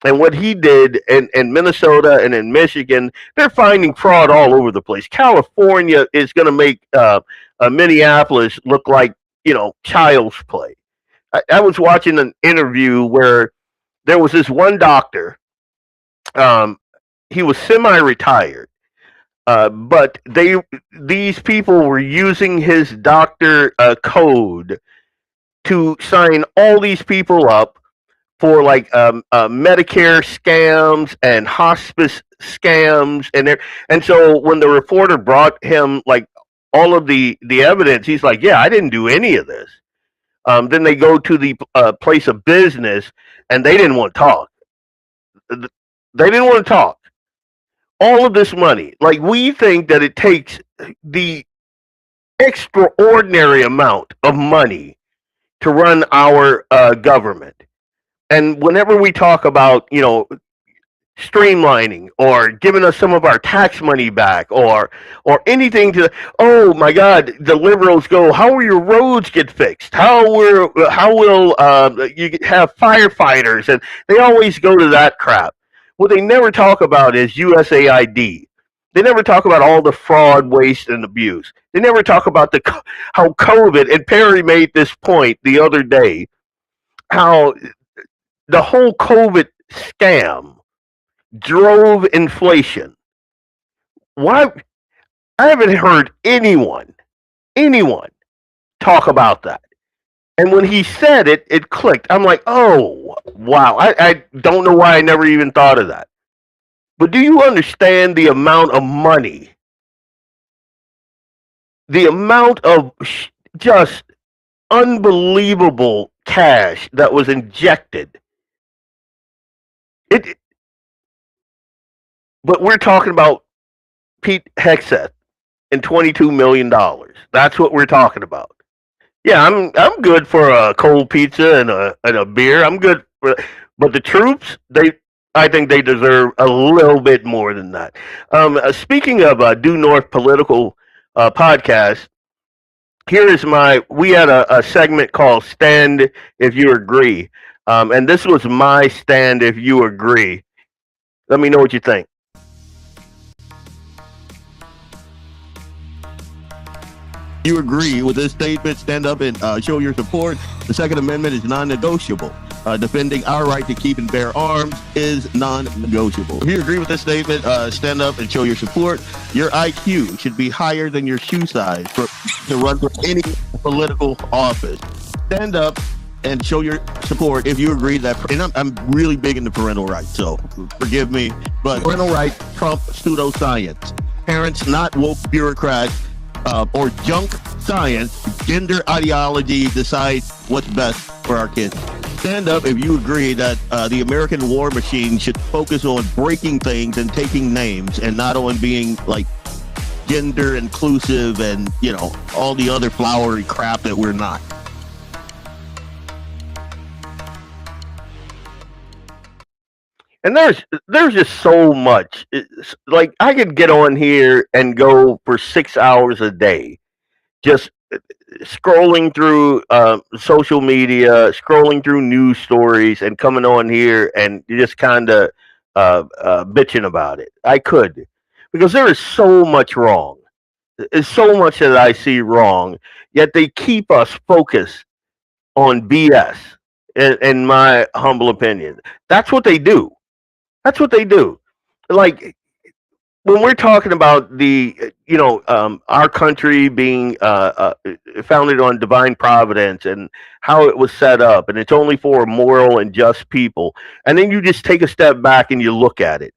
and what he did in Minnesota and in Michigan. They're finding fraud all over the place. California is going to make Minneapolis look like, you know, child's play. I was watching an interview where there was this one doctor. He was semi-retired, but these people were using his doctor code to sign all these people up for like Medicare scams and hospice scams, and so when the reporter brought him like all of the evidence, he's like, yeah, I didn't do any of this. Then they go to the place of business, and they didn't want to talk. They didn't want to talk. All of this money, like, we think that it takes the extraordinary amount of money to run our government. And whenever we talk about, you know, streamlining or giving us some of our tax money back or anything to, oh my God, the liberals go, how will your roads get fixed? How will you have firefighters? And they always go to that crap. What they never talk about is USAID. They never talk about all the fraud, waste, and abuse. They never talk about how COVID, and Perry made this point the other day, how the whole COVID scam drove inflation. Why? I haven't heard anyone talk about that. And when he said it, it clicked. I'm like, oh, wow. I don't know why I never even thought of that. But do you understand the amount of money, the amount of just unbelievable cash that was injected? But we're talking about Pete Hegseth and $22 million. That's what we're talking about. Yeah, I'm good for a cold pizza and a beer. I'm good for, but the troops, I think they deserve a little bit more than that. Speaking of Due North Political podcast, we had a segment called Stand If You Agree. And this was my stand if you agree. Let me know what you think. You agree with this statement, stand up and show your support. The Second Amendment is non-negotiable. Defending our right to keep and bear arms is non-negotiable. If you agree with this statement, stand up and show your support. Your IQ should be higher than your shoe size to run for any political office. Stand up and show your support if you agree that, and I'm really big into parental rights, so forgive me, but parental rights trump pseudoscience. Parents, not woke bureaucrats, or junk science, gender ideology decide what's best for our kids. Stand up if you agree that the American war machine should focus on breaking things and taking names and not on being like gender inclusive and, you know, all the other flowery crap that we're not. And there's just so much. It's like I could get on here and go for 6 hours a day, just scrolling through social media, scrolling through news stories, and coming on here and just kind of bitching about it. I could, because there is so much wrong. There's so much that I see wrong, yet they keep us focused on BS. In my humble opinion, that's what they do. That's what they do. Like when we're talking about our country being founded on divine providence and how it was set up, and it's only for moral and just people, and then you just take a step back and you look at it.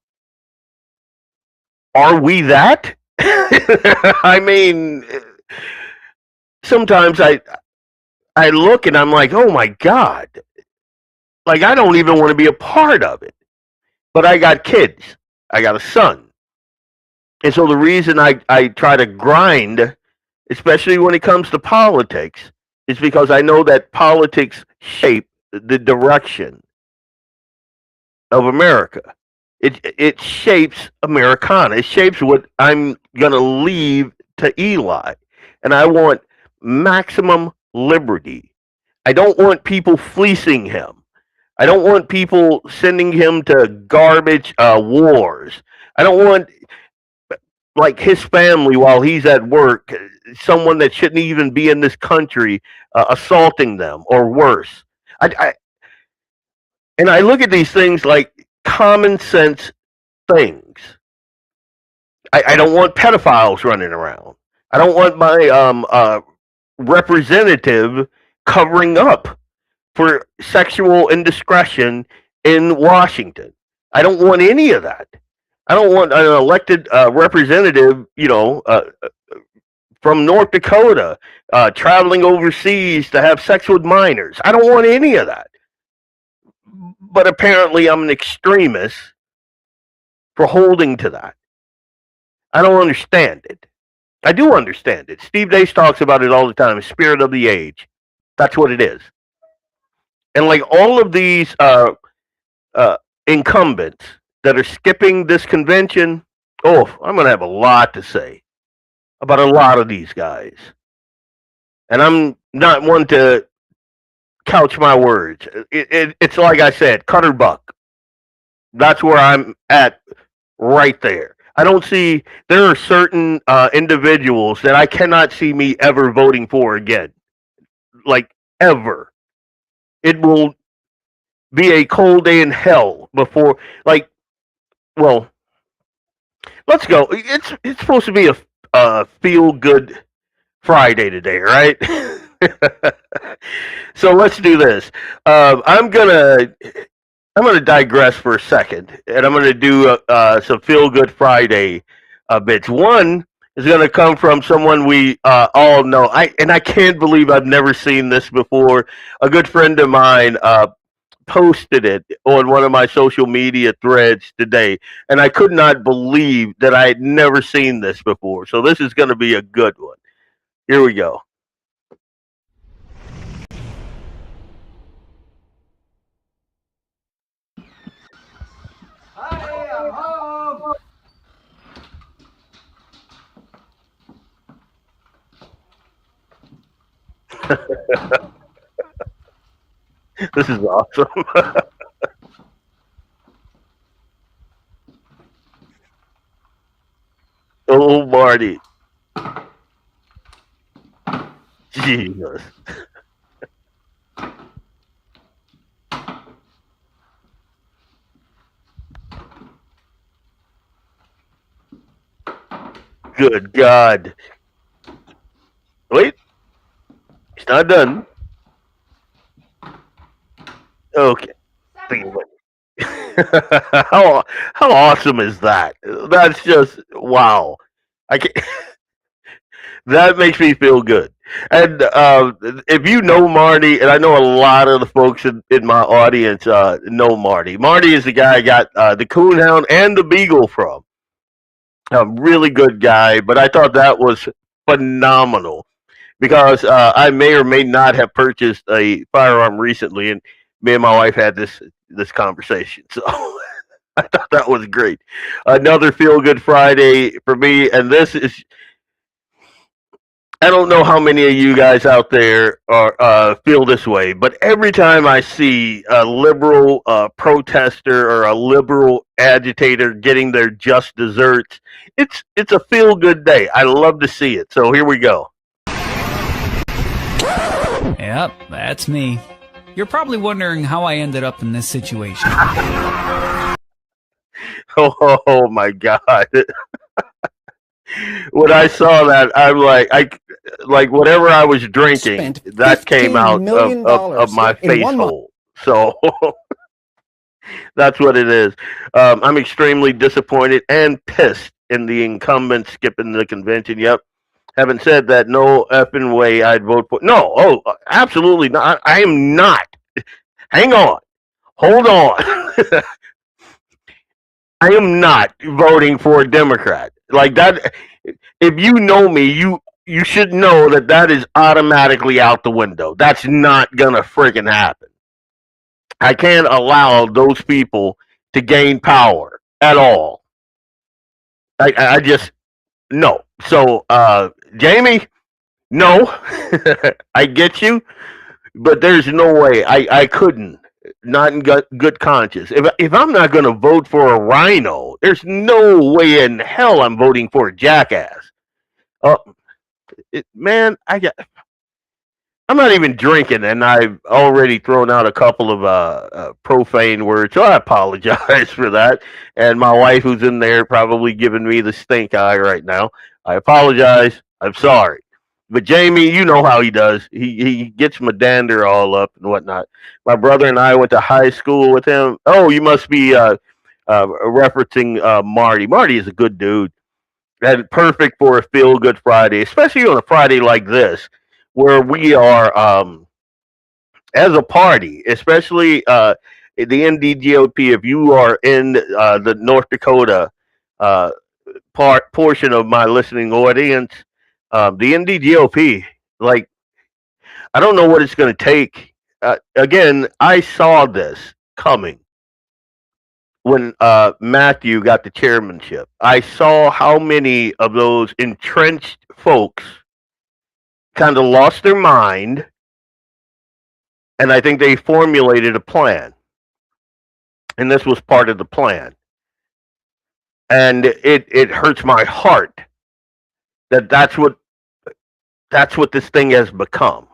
Are we that? I mean, sometimes I look and I'm like, oh my God, like I don't even want to be a part of it. But I got kids. I got a son. And so the reason I try to grind, especially when it comes to politics, is because I know that politics shape the direction of America. It shapes Americana. It shapes what I'm going to leave to Eli. And I want maximum liberty. I don't want people fleecing him. I don't want people sending him to garbage wars. I don't want, like, his family while he's at work, someone that shouldn't even be in this country, assaulting them or worse. And I look at these things like common sense things. I don't want pedophiles running around. I don't want my representative covering up for sexual indiscretion in Washington. I don't want any of that. I don't want an elected representative, from North Dakota, traveling overseas to have sex with minors. I don't want any of that. But apparently I'm an extremist for holding to that. I don't understand it. I do understand it. Steve Dace talks about it all the time, spirit of the age. That's what it is. And like all of these incumbents that are skipping this convention, I'm going to have a lot to say about a lot of these guys. And I'm not one to couch my words. It's like I said, Cutterbuck. That's where I'm at right there. I don't see, there are certain individuals that I cannot see me ever voting for again. Like, ever. It will be a cold day in hell before, like, well, let's go. It's supposed to be a feel good Friday today, right? So let's do this. I'm gonna digress for a second, and I'm gonna do some feel good Friday bits. One is gonna come from someone we all know. I can't believe I've never seen this before. A good friend of mine posted it on one of my social media threads today, and I could not believe that I had never seen this before. So this is gonna be a good one. Here we go. This is awesome. Oh, Marty. Jesus. Good God. Wait. It's not done. Okay. How awesome is that? That's just wow. I can't, that makes me feel good. And if you know Marty, and I know a lot of the folks in my audience know Marty. Marty is the guy I got the Coonhound and the Beagle from. A really good guy, but I thought that was phenomenal because I may or may not have purchased a firearm recently, and me and my wife had this conversation. So I thought that was great. Another feel good Friday for me, and this is. I don't know how many of you guys out there are feel this way, but every time I see a liberal protester or a liberal agitator getting their just desserts, it's a feel good day. I love to see it. So here we go. Yep, that's me. You're probably wondering how I ended up in this situation. Oh my God. When I saw that, I'm like whatever I was drinking, that came out of my face hole. So that's what it is. I'm extremely disappointed and pissed in the incumbent skipping the convention. Yep. Having said that, no effing way I'd vote for. No, absolutely not. I am not. Hang on. Hold on. I am not voting for a Democrat. Like that, if you know me, you should know that is automatically out the window. That's not gonna friggin' happen. I can't allow those people to gain power at all. I just no. So Jamie, no. I get you, but there's no way I couldn't. Not in good conscience. If I'm not going to vote for a rhino, there's no way in hell I'm voting for a jackass. Man, I'm not even drinking, and I've already thrown out a couple of profane words, so I apologize for that. And my wife, who's in there, probably giving me the stink eye right now. I apologize. I'm sorry. But Jamie, you know how he does. He gets my dander all up and whatnot. My brother and I went to high school with him. Oh, you must be referencing Marty. Marty is a good dude. And perfect for a feel-good Friday, especially on a Friday like this, where we are, as a party, especially the NDGOP, if you are in the North Dakota portion of my listening audience, the NDGOP, like, I don't know what it's going to take. Again, I saw this coming when Matthew got the chairmanship. I saw how many of those entrenched folks kind of lost their mind, and I think they formulated a plan. and this was part of the plan. And it hurts my heart that that's what this thing has become.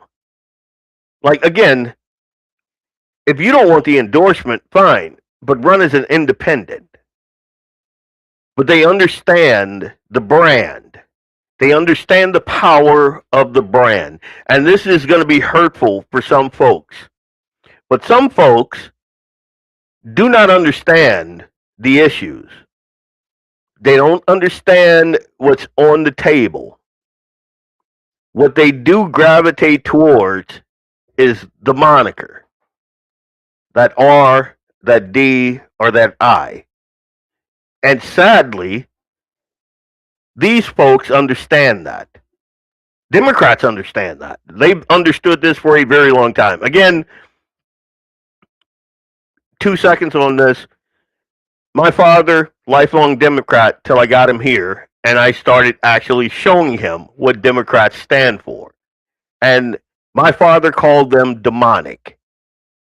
Like, again, if you don't want the endorsement, fine, but run as an independent. But they understand the brand. They understand the power of the brand. And this is going to be hurtful for some folks. But some folks do not understand the issues. They don't understand what's on the table. What they do gravitate towards is the moniker. That R, that D, or that I. And sadly, these folks understand that. Democrats understand that. They've understood this for a very long time. Again, 2 seconds on this. My father, lifelong Democrat till I got him here, and I started actually showing him what Democrats stand for. And my father called them demonic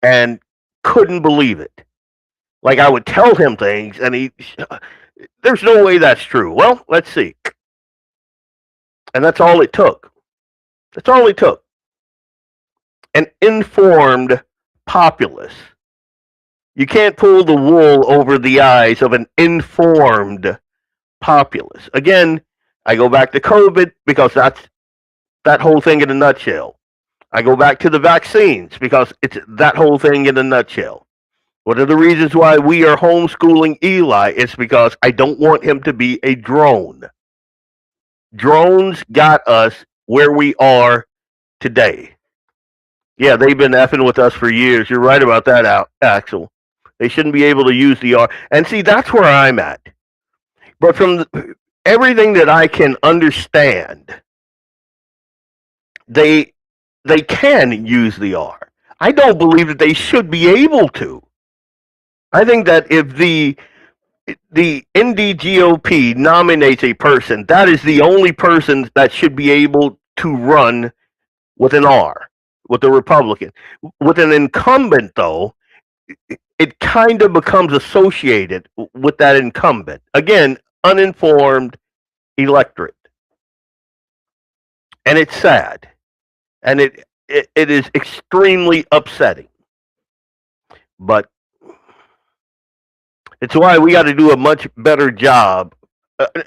and couldn't believe it. Like, I would tell him things, and there's no way that's true. Well, let's see. And that's all it took. That's all it took. An informed populace. You can't pull the wool over the eyes of an informed populace. Again, I go back to COVID because that's that whole thing in a nutshell. I go back to the vaccines because it's that whole thing in a nutshell. One of the reasons why we are homeschooling Eli is because I don't want him to be a drone. Drones got us where we are today. Yeah, they've been effing with us for years. You're right about that, Axel. They shouldn't be able to use the R. And see, that's where I'm at. But from everything that I can understand, they can use the R. I don't believe that they should be able to. I think that if the NDGOP nominates a person, that is the only person that should be able to run with an R, with a Republican. With an incumbent, though, it kind of becomes associated with that incumbent. Again, uninformed electorate. And it's sad. And it is extremely upsetting. But it's why we got to do a much better job.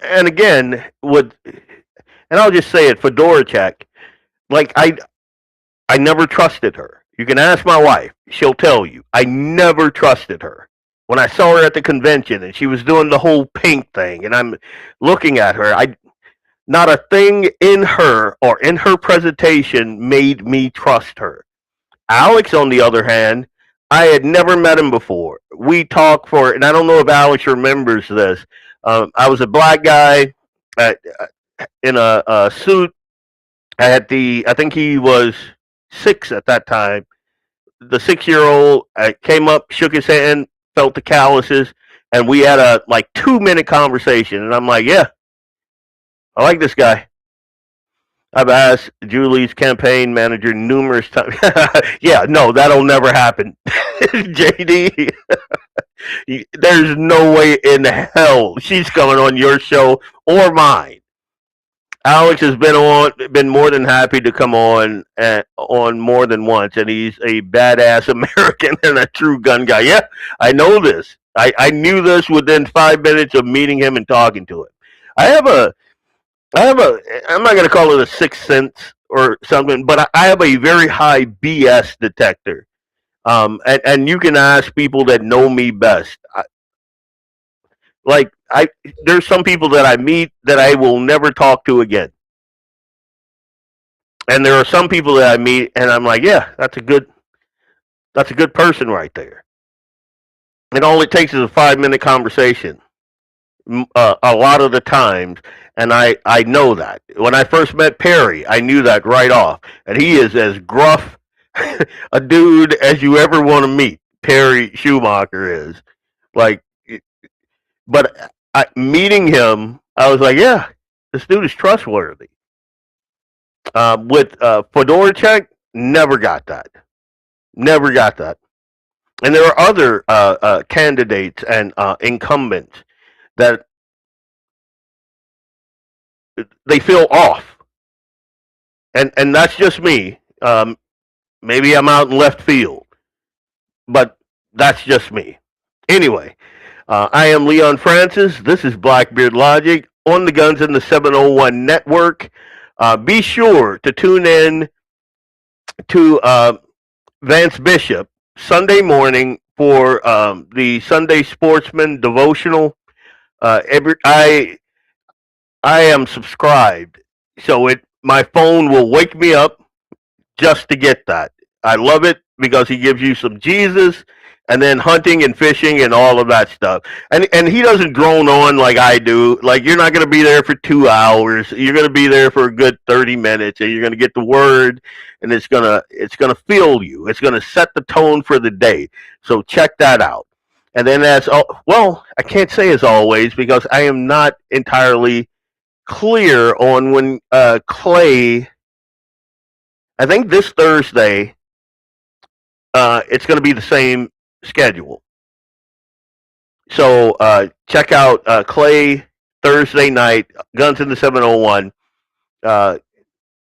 And again, and I'll just say it, Fedoracek, like I never trusted her. You can ask my wife. She'll tell you. I never trusted her. When I saw her at the convention and she was doing the whole pink thing and I'm looking at her, not a thing in her or in her presentation made me trust her. Alex, on the other hand, I had never met him before. We talked and I don't know if Alex remembers this. I was a black guy in a suit. I think he was 6 at that time. The 6-year-old came up, shook his hand, felt the calluses, and we had a 2-minute conversation. And I'm like, yeah, I like this guy. I've asked Julie's campaign manager numerous times. Yeah, no, that'll never happen. JD, there's no way in hell she's coming on your show or mine. Alex has been more than happy to come on more than once, and he's a badass American and a true gun guy. Yeah, I know this. I knew this within 5 minutes of meeting him and talking to him. I'm not going to call it a sixth sense or something, but I have a very high BS detector. And you can ask people that know me best. There's some people that I meet that I will never talk to again. And there are some people that I meet and I'm like, yeah, that's a good person right there. And all it takes is a 5-minute conversation. A lot of the times, and I know that. When I first met Perry, I knew that right off. And he is as gruff a dude as you ever want to meet. Perry Schumacher is. But meeting him, I was like, yeah, this dude is trustworthy. With Fedoracek, never got that. Never got that. And there are other candidates and incumbents that they feel off. And that's just me. Maybe I'm out in left field, but that's just me. Anyway, I am Leon Francis. This is Blackbeard Logic on the Guns in the 701 network. Be sure to tune in to Vance Bishop Sunday morning for the Sunday Sportsman devotional. I am subscribed, so my phone will wake me up just to get that. I love it because he gives you some Jesus and then hunting and fishing and all of that stuff. And he doesn't drone on like I do. Like, you're not going to be there for 2 hours. You're going to be there for a good 30 minutes, and you're going to get the word, and it's going to fill you. It's going to set the tone for the day. So check that out. And then I can't say as always because I am not entirely clear on when Clay, I think this Thursday, it's going to be the same schedule. So check out Clay Thursday night, Guns in the 701.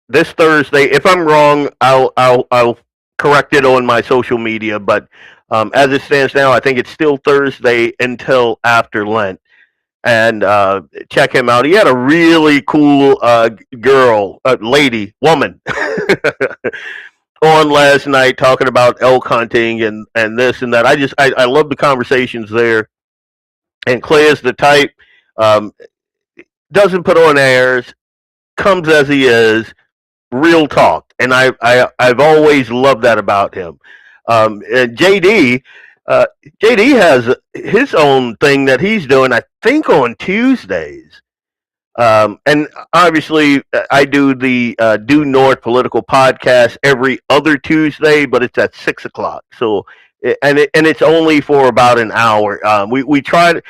This Thursday, if I'm wrong, I'll correct it on my social media. But as it stands now, I think it's still Thursday until after Lent. And check him out. He had a really cool woman on last night talking about elk hunting and this and that. I love the conversations there. And Clay is the type, doesn't put on airs, comes as he is, real talk. And I've always loved that about him. And JD has his own thing that he's doing, I think, on Tuesdays. And obviously, I do the Due North Political Podcast every other Tuesday, but it's at 6:00. So, and it's only for about an hour. We were trying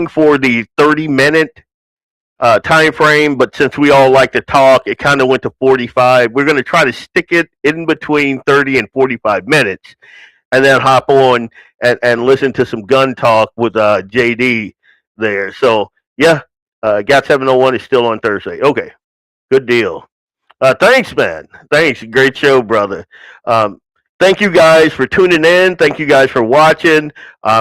for the 30-minute time frame, but since we all like to talk, it kind of went to 45. We're going to try to stick it in between 30 and 45 minutes, and then hop on and listen to some gun talk with JD there. So yeah. GAT701 is still on Thursday. Okay, good deal. Thanks, man. Thanks. Great show, brother. Thank you guys for tuning in. Thank you guys for watching.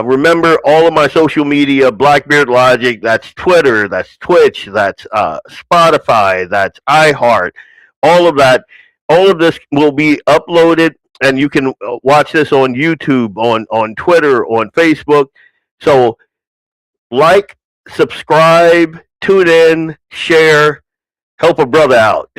Remember, all of my social media, Blackbeard Logic, that's Twitter, that's Twitch, that's Spotify, that's iHeart. All of that. All of this will be uploaded, and you can watch this on YouTube, on Twitter, on Facebook. So, like, subscribe, tune in, share, help a brother out.